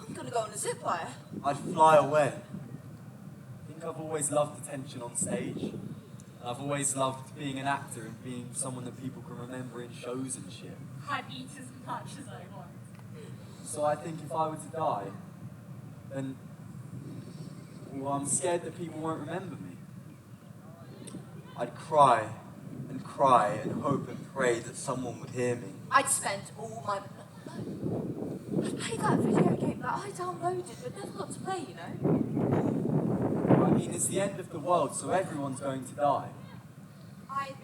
Speaker 17: I'm gonna go on a zip wire.
Speaker 14: I'd fly away. I think I've always loved attention on stage, and I've always loved being an actor and being someone that people can remember in shows and shit.
Speaker 9: I'd eat as much as I want.
Speaker 14: So I think if I were to die, then, well, I'm scared that people won't remember me. I'd cry and hope and pray that someone would hear me.
Speaker 17: I'd spend all my... I played that video game that I downloaded but never got to play, you know?
Speaker 14: I mean, it's the end of the world, so everyone's going to die.
Speaker 7: I'd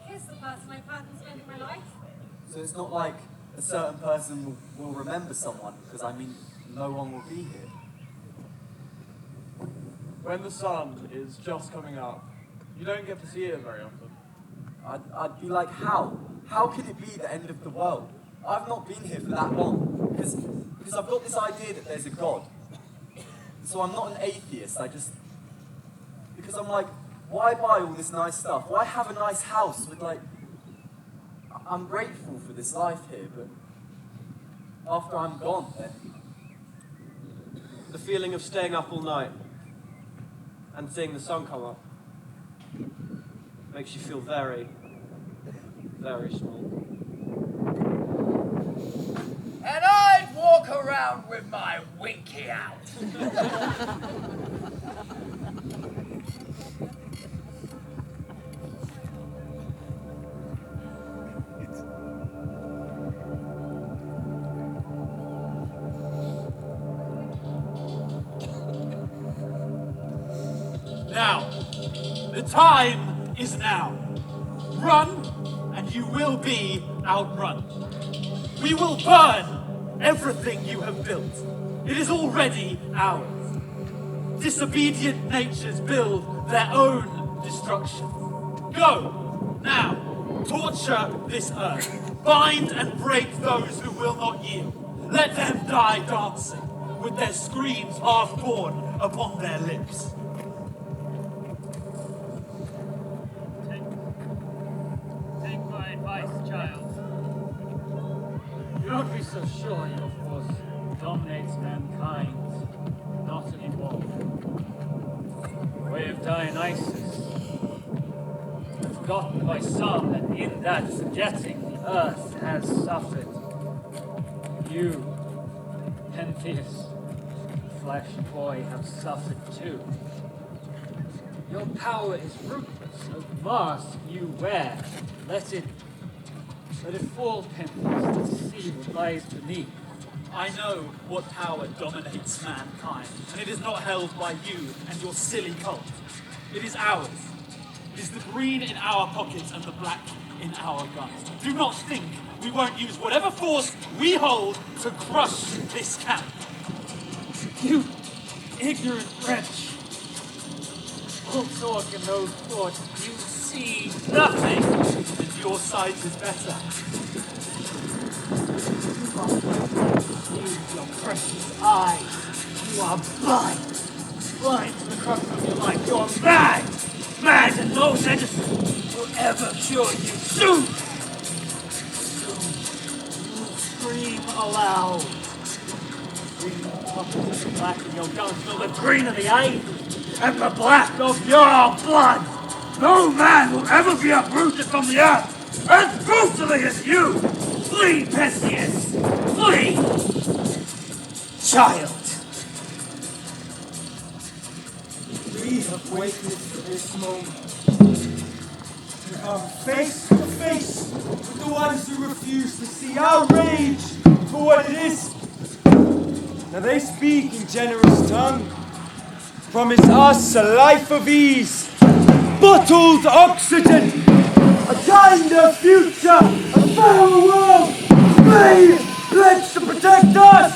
Speaker 7: kiss the person I plan on spending my life with.
Speaker 14: So it's not like a certain person will remember someone, because, I mean, no one will be here.
Speaker 1: When the sun is just coming up, you don't get to see it very often.
Speaker 14: I'd be like, how? How can it be the end of the world? I've not been here for that long, because I've got this idea that there's a God. So I'm not an atheist, because I'm like, why buy all this nice stuff? Why have a nice house with, like, I'm grateful for this life here, but after I'm gone, then...
Speaker 21: The feeling of staying up all night and seeing the sun come up makes you feel very, very small.
Speaker 4: And I'd walk around with my winky out.
Speaker 19: Now, the time is now. Run, and you will be outrun. We will burn everything you have built. It is already ours. Disobedient natures build their own destruction. Go, now, torture this earth. Bind and break those who will not yield. Let them die dancing, with their screams half born upon their lips.
Speaker 11: Take my advice, child. Do not be so sure your force dominates mankind. Not anymore. The way of Dionysus. Forgotten by some that in that forgetting the earth has suffered. You, Pentheus, flesh boy, have suffered too. Your power is rootless, no mask you wear. Let it fall, Pentheus, to see what lies beneath.
Speaker 19: I know what power dominates mankind, and it is not held by you and your silly cult. It is ours. It is the green in our pockets and the black in our guns. Do not think we won't use whatever force we hold to crush this camp.
Speaker 11: You ignorant wretch. All talk and no thought. You see nothing.
Speaker 19: And your sight is better.
Speaker 11: Use your precious eyes. You are blind. Blind to the crux of your life. You are mad. Mad, and no medicine will ever cure you. Soon. Soon. You will scream aloud. Green pockets of the black of your guns. Feel the green of the ivy and the black of your blood. No man will ever be uprooted from the earth as brutally as you. Flee, Pentheus! Flee! Child!
Speaker 22: We have waited for this moment. To come face to face with the ones who refuse to see our rage for what it is. Now they speak in generous tongue, promise us a life of ease, bottled oxygen, a kinder future, a fairer world. They pledge to protect us.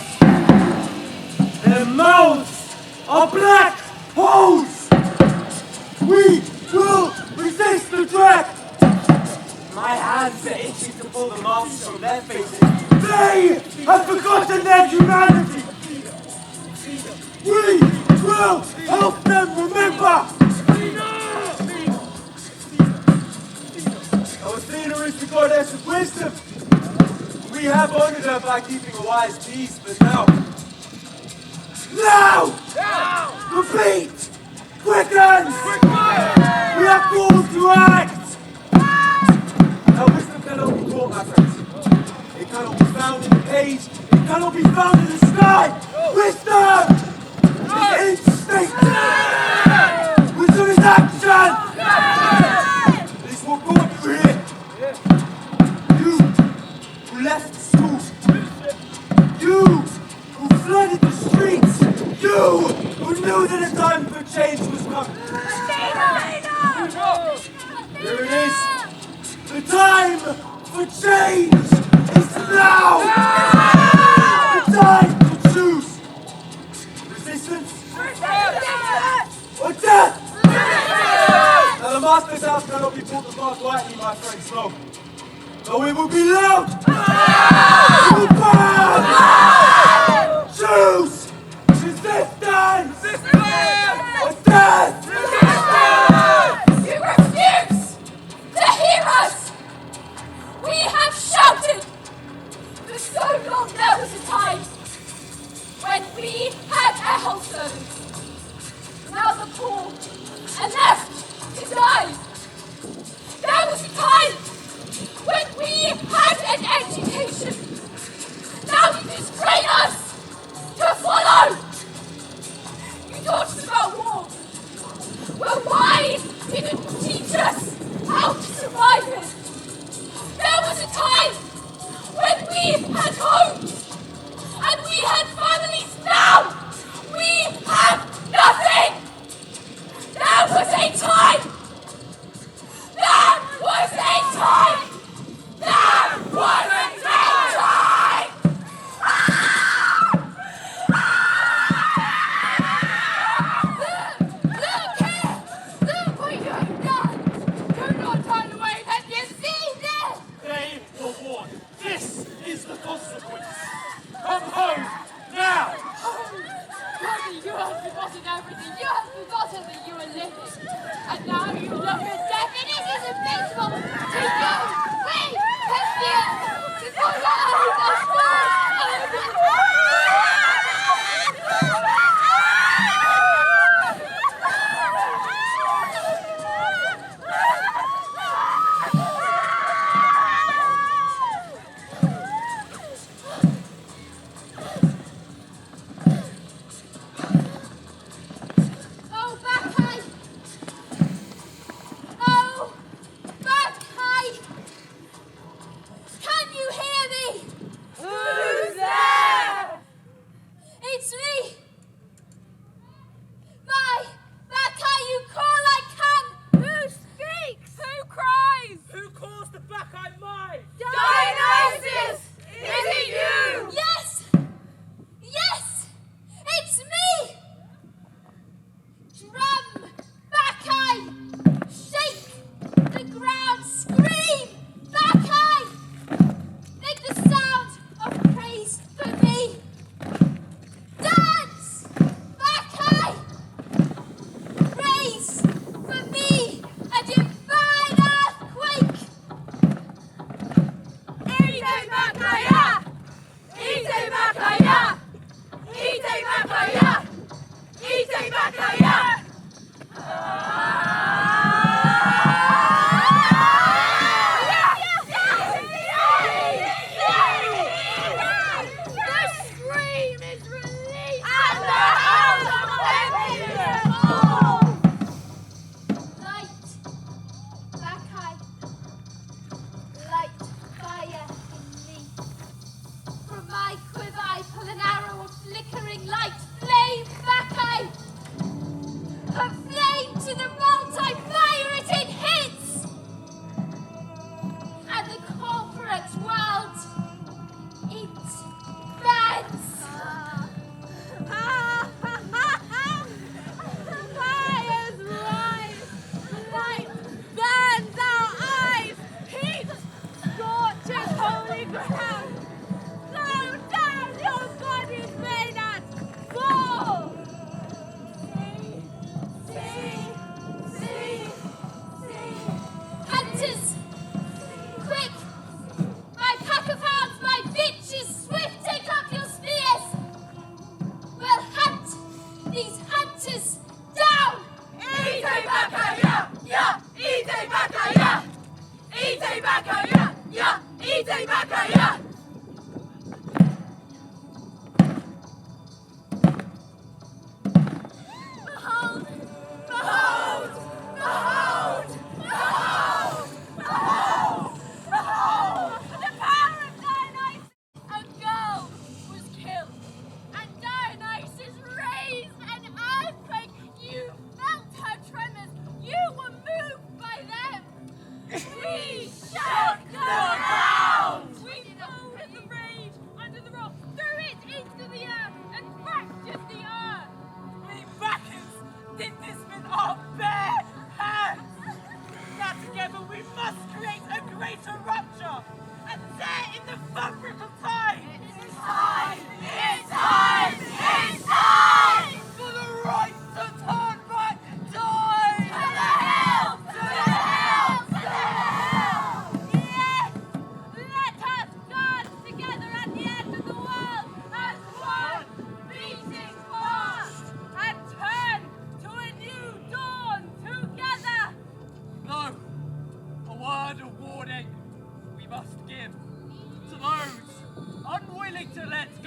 Speaker 22: Their mouths are black holes. We will resist the track.
Speaker 2: My hands are itching to pull the masks from their faces.
Speaker 22: They have forgotten their humanity. We will help them remember.
Speaker 2: Athena is the goddess of wisdom. We have honored her by keeping a wise peace, but now.
Speaker 22: Now! Repeat! quickens! We are called to act! Now wisdom cannot be taught, my friends. It cannot be found in the page. It cannot be found in the sky. Wisdom is instinct. Wisdom is action. It is what brought you here. You who left school. You who flooded the streets. You who knew that a time for change was coming. Here it is. The time for change is now! The time to choose resistance or death! Now the master's house cannot be pulled apart lightly, my friends, no. No, it will be loud! It will burn! Choose resistance or death!
Speaker 5: You refuse to hear us! We have shouted for so long. There was a time when we had our house servants. Now the poor are left to die. There was a time when we had an education. Now you disgrace us to follow. You talked about war. Well, why didn't you teach us how to survive it? There was a time when we had homes and we had families. Now we have nothing. There was a time. There was a time. There was a time. Look here. Look what you've done. Do not turn away. Have you seen this?
Speaker 19: They were warned. This is the consequence.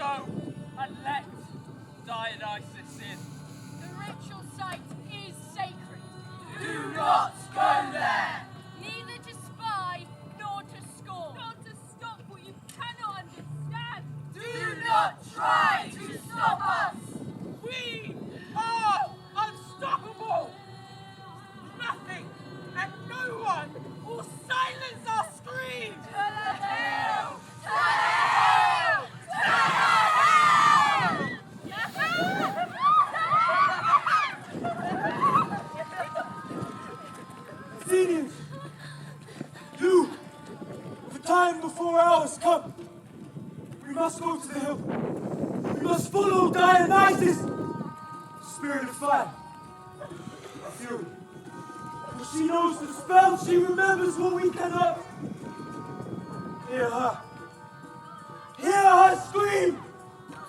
Speaker 4: go and let Dionysus in.
Speaker 9: The ritual site is sacred.
Speaker 4: Do not go there!
Speaker 9: Neither to spy nor to scorn. Not to stop what you cannot understand.
Speaker 4: Do not try to stop us! We are unstoppable! Nothing and no one will silence our screams! To the hill! To the hill! To the hill!
Speaker 22: Athenians, you, the time before ours come. We must go to the hill. We must follow Dionysus, spirit of fire, of fury. For she knows the spell, she remembers what we cannot. Hear her. Hear her scream!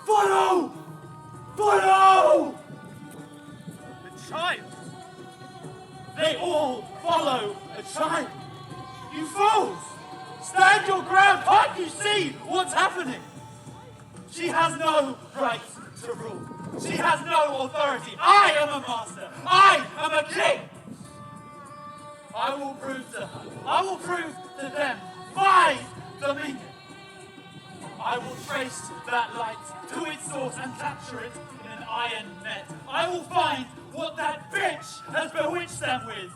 Speaker 22: Follow! Follow!
Speaker 19: The child! They all follow a child! You fools! Stand your ground! Can't you see what's happening? She has no right to rule. She has no authority. I am a master. I am a king. I will prove to her. I will prove to them my dominion. I will trace that light to its source and capture it in an iron net. I will find what that bitch has bewitched them with.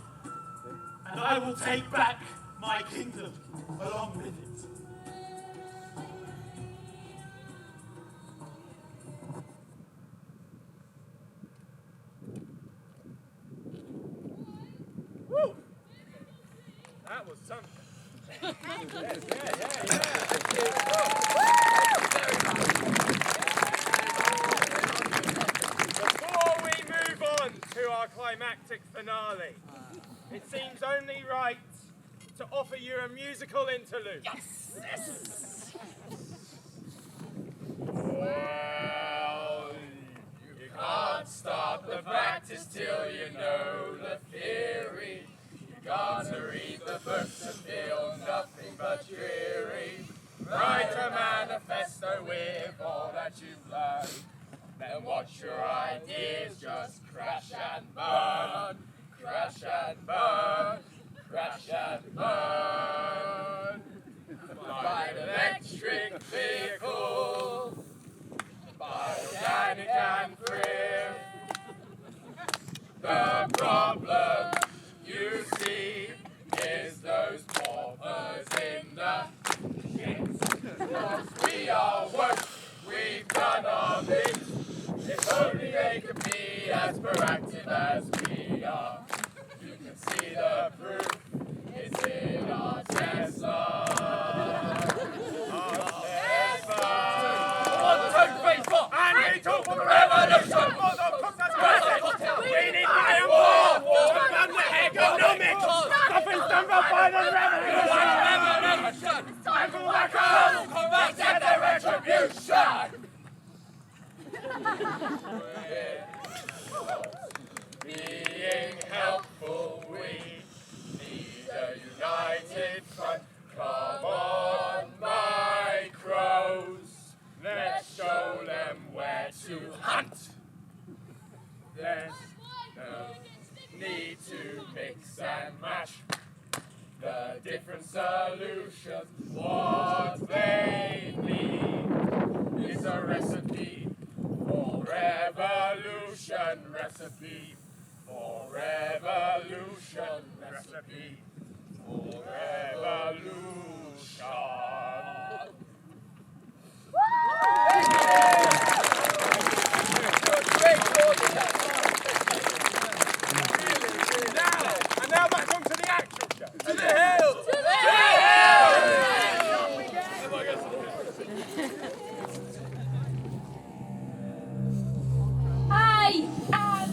Speaker 19: And I will take back my kingdom along with it.
Speaker 4: Woo! That was something. Before we move on to our climactic finale, it seems only right to offer you a musical interlude. Yes!
Speaker 6: Well, you can't start the practice till you know the theory. You gotta read the books and feel nothing but dreary. Write a manifesto with all that you've learned. Then watch your ideas just crash and burn. Crash and burn. Crash and burn. By an electric vehicle. By organic and thrift. The problem you see is those paupers in the shit. Cause we are worse, we've done our bit. If only they could be as proactive as we are. You can see the proof, it's in our Tesla. Our Tesla. 1, 2, 3, 4, and we talk for revolution. We need iron war. From the economics. Nothing's done by the revolution. Time for workers. Combat their retribution. Being helpful, we need a united front. Come on, my crows. Let's show them where to hunt. There's no need to mix and match the different solutions. What they need is a recipe for revolution. Recipe for revolution. Recipe for revolution. And now back onto the actual show. To the hill! To the
Speaker 5: I am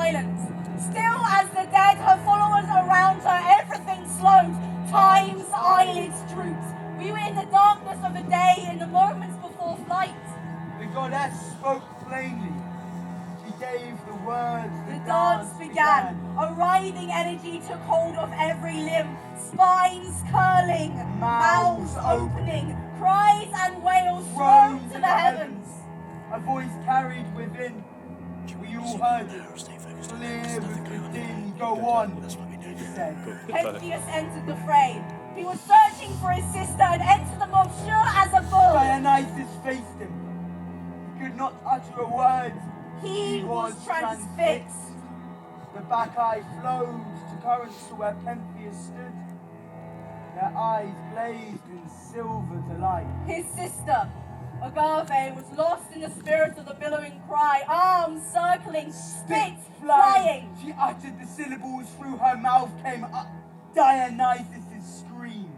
Speaker 8: silent. Still as the dead, her followers around her, everything slowed. Time's eyelids drooped. We were in the darkness of the day, in the moments before flight.
Speaker 2: The goddess spoke plainly. She gave the words.
Speaker 8: The dance began. A writhing energy took hold of every limb. Spines curling, mouths opening, cries and wails thrown to the heavens.
Speaker 2: A voice carried within. We all heard it. Clear with the din. Go on, he said.
Speaker 8: Pentheus entered the fray. He was searching for his sister and entered the mob sure as a bull.
Speaker 2: Dionysus faced him. He could not utter a word.
Speaker 8: He was transfixed.
Speaker 2: The BAKKHAI flowed to currents to where Pentheus stood. Their eyes blazed in silver delight.
Speaker 8: His sister, Agave, was lost in the spirit of the billowing cry, arms circling, spit flying.
Speaker 2: She uttered the syllables, through her mouth came up Dionysus' scream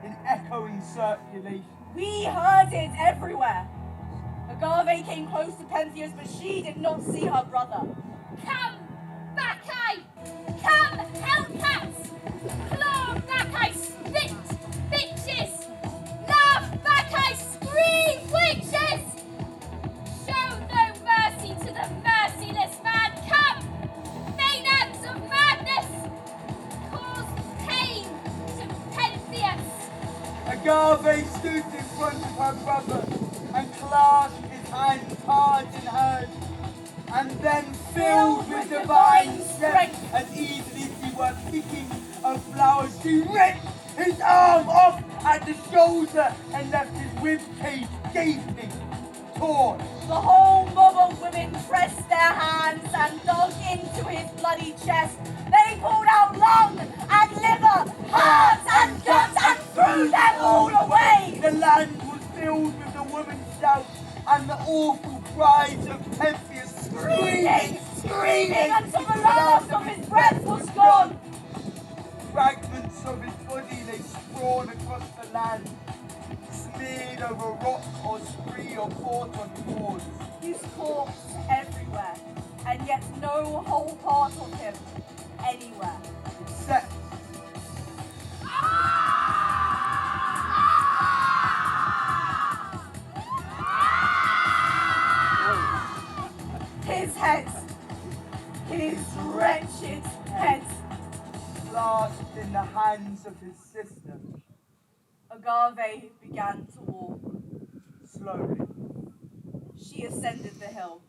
Speaker 2: in echoing circulation.
Speaker 8: We heard it everywhere. Agave came close to Pentheus, but she did not see her brother.
Speaker 9: Come, BAKKHAI! Come, Hellcats! Claw BAKKHAI, spit, bitches! Laugh BAKKHAI, scream, witches! Show no mercy to the merciless man. Come, maenads of madness! Cause pain to Pentheus!
Speaker 2: Agave stood in front of her brother and clasped his hands hard in hers, and then filled with divine strength, as easily as he were picking a flower, she ripped his arm off at the shoulder and left his ribcage gaping, torn.
Speaker 8: The whole mob of women pressed their hands and dug into his bloody chest. They pulled out lung and liver, heart and guts, and threw them all away.
Speaker 2: The land was filled with the woman's shouts and the awful cries of Pentheus
Speaker 8: screaming until the last of his breath was gone.
Speaker 2: Fragments of his body lay sprawled across the land, smeared over rock or spree or fought on boards.
Speaker 8: His corpse everywhere, and yet no whole part of him anywhere.
Speaker 2: Except
Speaker 8: his head, his wretched head,
Speaker 2: clasped in the hands of his sister.
Speaker 8: Agave began to walk.
Speaker 2: Slowly.
Speaker 8: She ascended the hill.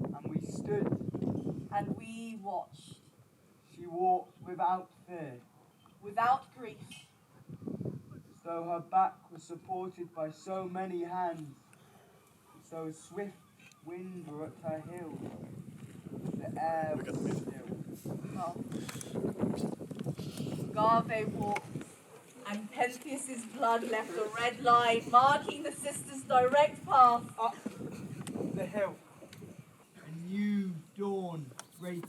Speaker 2: And we stood.
Speaker 8: And we watched.
Speaker 2: She walked without fear.
Speaker 8: Without grief.
Speaker 2: As though her back was supported by so many hands. So a swift wind were at her heels. The air was still.
Speaker 8: Agave walked, and Pentheus' blood left a red line, marking the sisters' direct path
Speaker 2: up the hill. A new dawn breaking.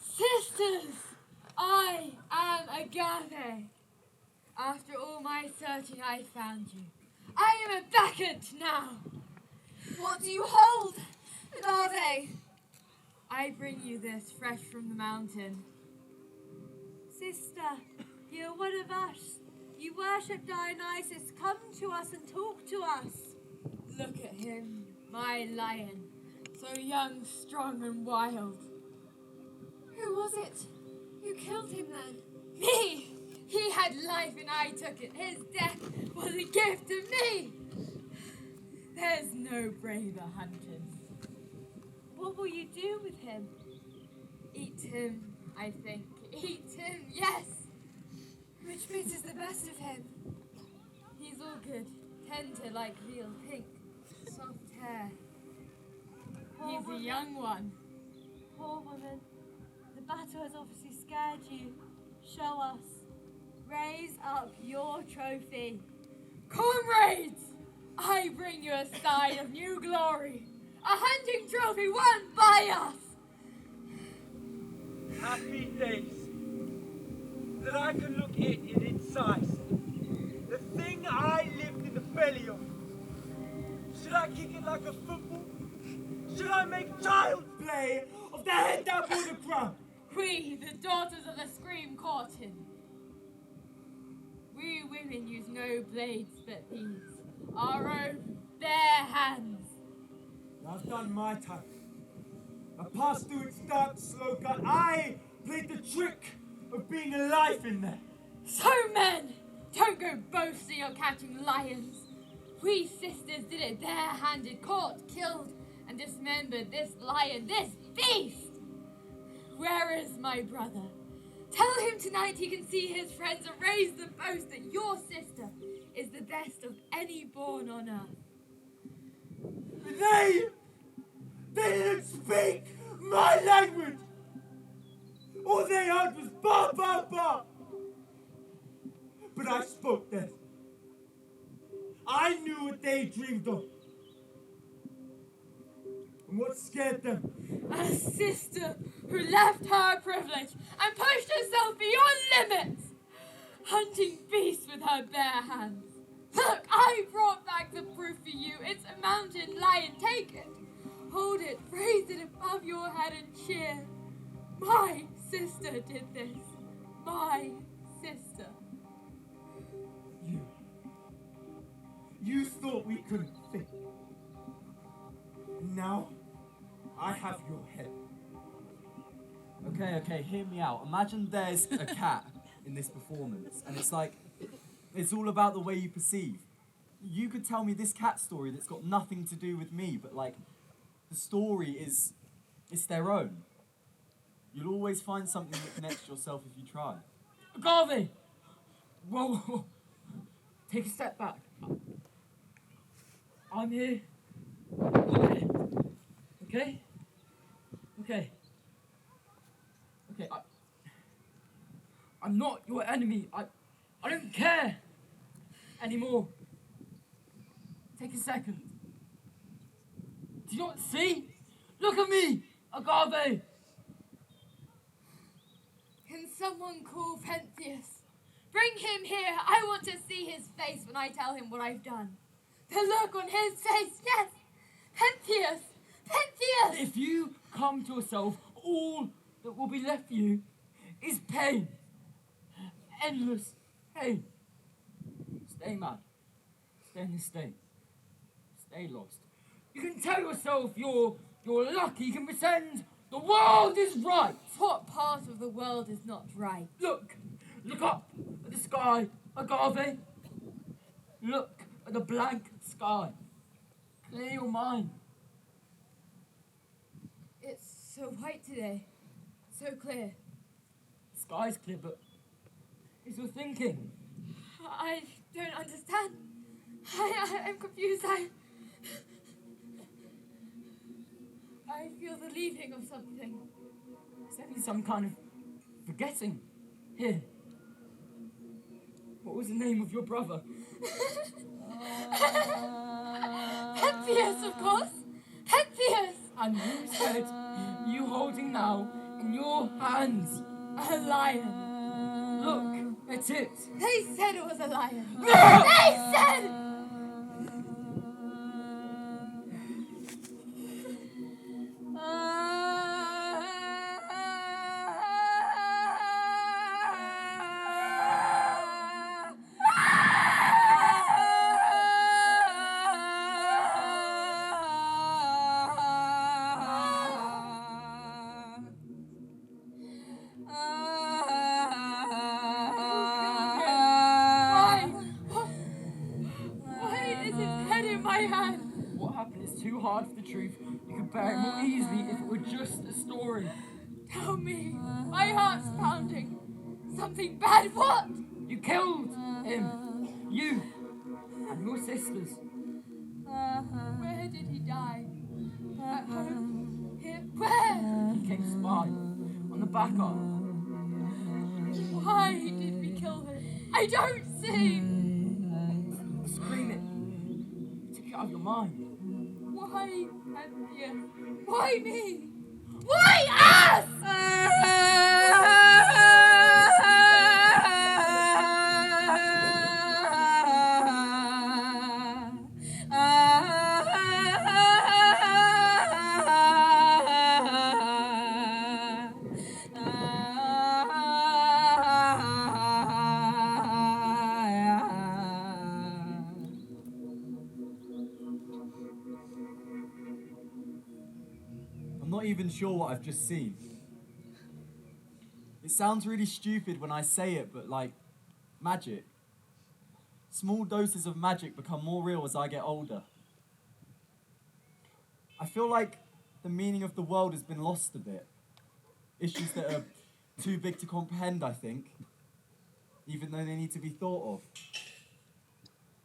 Speaker 12: Sisters, I am Agave. After all my searching, I found you. I am a Bacchant now.
Speaker 15: What do you hold, Agave?
Speaker 12: I bring you this fresh from the mountain.
Speaker 15: Sister, you're one of us. You worship Dionysus. Come to us and talk to us.
Speaker 12: Look at him, my lion, so young, strong, and wild.
Speaker 15: Who was it? Who killed him then?
Speaker 12: Me! He had life and I took it. His death was a gift to me. There's no braver hunters.
Speaker 15: What will you do with him?
Speaker 12: Eat him, I think. Eat him, yes.
Speaker 15: Which bit is the best of him?
Speaker 12: He's all good. Tender like veal pink. Soft hair. He's a young one.
Speaker 15: Poor woman. The battle has obviously scared you. Show us. Raise up your trophy.
Speaker 12: Comrades! I bring you a sign of new glory. A hunting trophy won by us.
Speaker 22: Happy days that I can look it in its eyes eye of the head that bore the crown.
Speaker 12: We, the daughters of the scream, caught him. We women use no blades but these, our own bare hands.
Speaker 22: I've done my time. I passed through its dark slow gut. I played the trick of being alive in there.
Speaker 12: So men, don't go boasting of catching lions. We sisters did it bare-handed, caught, killed, and dismembered this lion, this beast. Where is my brother? Tell him tonight he can see his friends and raise the boast that your sister is the best of any born on earth.
Speaker 22: They didn't speak my language. All they heard was ba ba ba. But I spoke theirs. I knew what they dreamed of. And what scared them.
Speaker 12: A sister who left her privilege and pushed herself beyond limits, hunting beasts with her bare hands. Look, I brought back the proof for you. It's a mountain lion. Take it. Hold it. Raise it above your head and cheer. My sister did this. My sister.
Speaker 22: You thought we couldn't think. Now, I have your head.
Speaker 14: Okay, hear me out. Imagine there's a cat in this performance, and it's like, it's all about the way you perceive. You could tell me this cat story that's got nothing to do with me, but like, the story it's their own. You'll always find something that connects yourself if you try.
Speaker 11: Garvey! Whoa. Take a step back. I'm here. Okay? Okay. I'm not your enemy. I don't care anymore. Take a second. Do you not see? Look at me, Agave.
Speaker 12: Can someone call Pentheus? Bring him here. I want to see his face when I tell him what I've done. The look on his face, yes. Pentheus! Pentheus!
Speaker 11: If you come to yourself, all that will be left for you is pain. Endless pain. Stay mad. Stay in this state. Stay lost. You can tell yourself you're lucky. You can pretend the world is right.
Speaker 12: What part of the world is not right?
Speaker 11: Look up at the sky, Agave. Look at the blank sky. Clear your mind.
Speaker 12: It's so white today. So clear.
Speaker 11: The sky's clear, but is your thinking?
Speaker 12: I don't understand. I'm confused. I feel the leaving of something.
Speaker 11: Is there some kind of forgetting here? What was the name of your brother?
Speaker 12: Pentheus, of course. Pentheus.
Speaker 11: And you said you holding now in your hands a lion. Look, it's it.
Speaker 12: They said it was a lion. They said.
Speaker 11: Too hard for the truth. You could bear it more easily if it were just a story.
Speaker 12: Tell me. My heart's pounding. Something bad. What?
Speaker 11: You killed him. You and your sisters.
Speaker 12: Where did he die? At home? Here? Where?
Speaker 11: He came spy on the BAKKHAI.
Speaker 12: Why did we kill him? I don't see.
Speaker 11: Scream it. You took it out of your mind.
Speaker 12: Why Pentheus? Why me? Why us?
Speaker 2: not even sure what I've just seen. It sounds really stupid when I say it, but like, magic. Small doses of magic become more real as I get older. I feel like the meaning of the world has been lost a bit. Issues that are too big to comprehend, I think, even though they need to be thought of.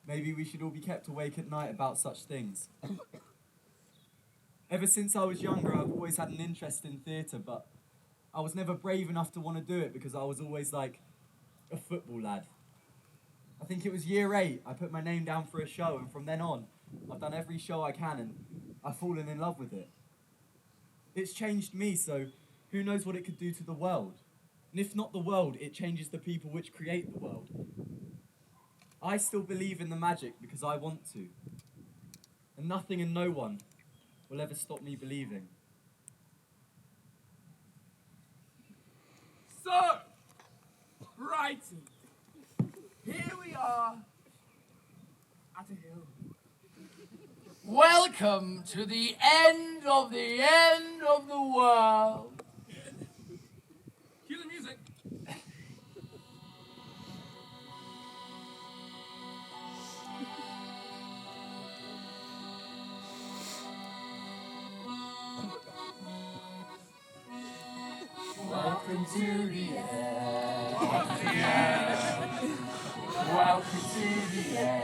Speaker 2: Maybe we should all be kept awake at night about such things. Ever since I was younger, I've always had an interest in theatre, but I was never brave enough to want to do it because I was always like a football lad. I think it was year 8, I put my name down for a show, and from then on, I've done every show I can, and I've fallen in love with it. It's changed me, so who knows what it could do to the world? And if not the world, it changes the people which create the world. I still believe in the magic because I want to. And nothing and no one will ever stop me believing.
Speaker 4: So, Brighton. Here we are at a hill. Welcome to the end of the world. Cue the music.
Speaker 6: Welcome to the end. Welcome to the end. Welcome to the end.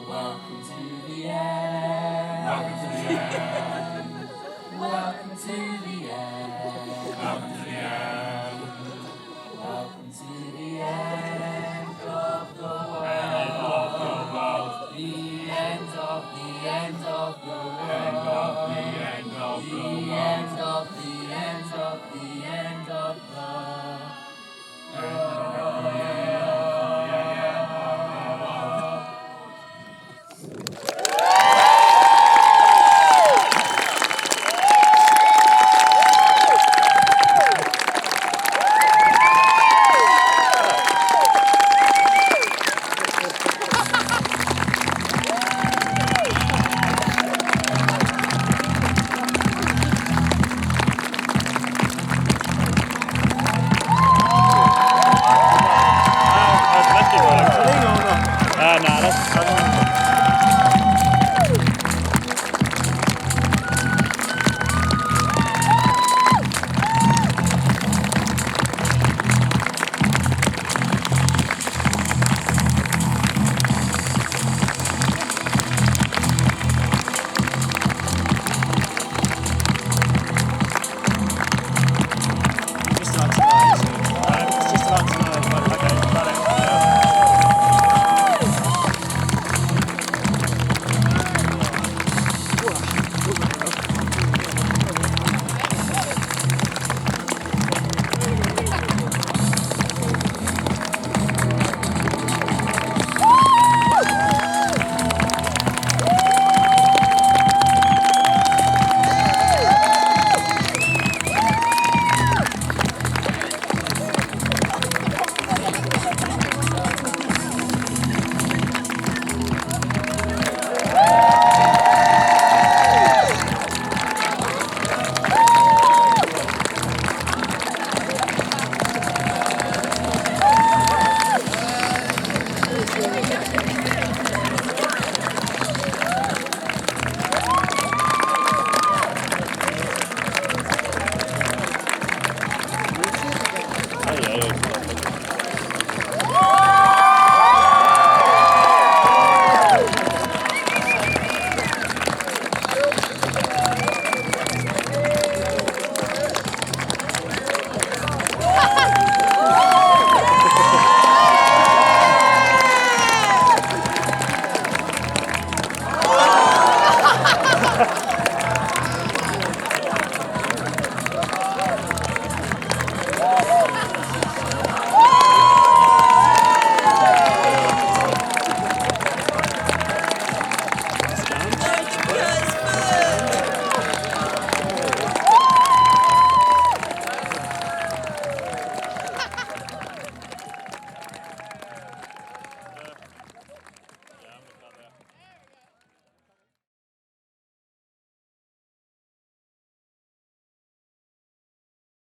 Speaker 6: Welcome to the end. Welcome to the end. Welcome to the end. Welcome to the end.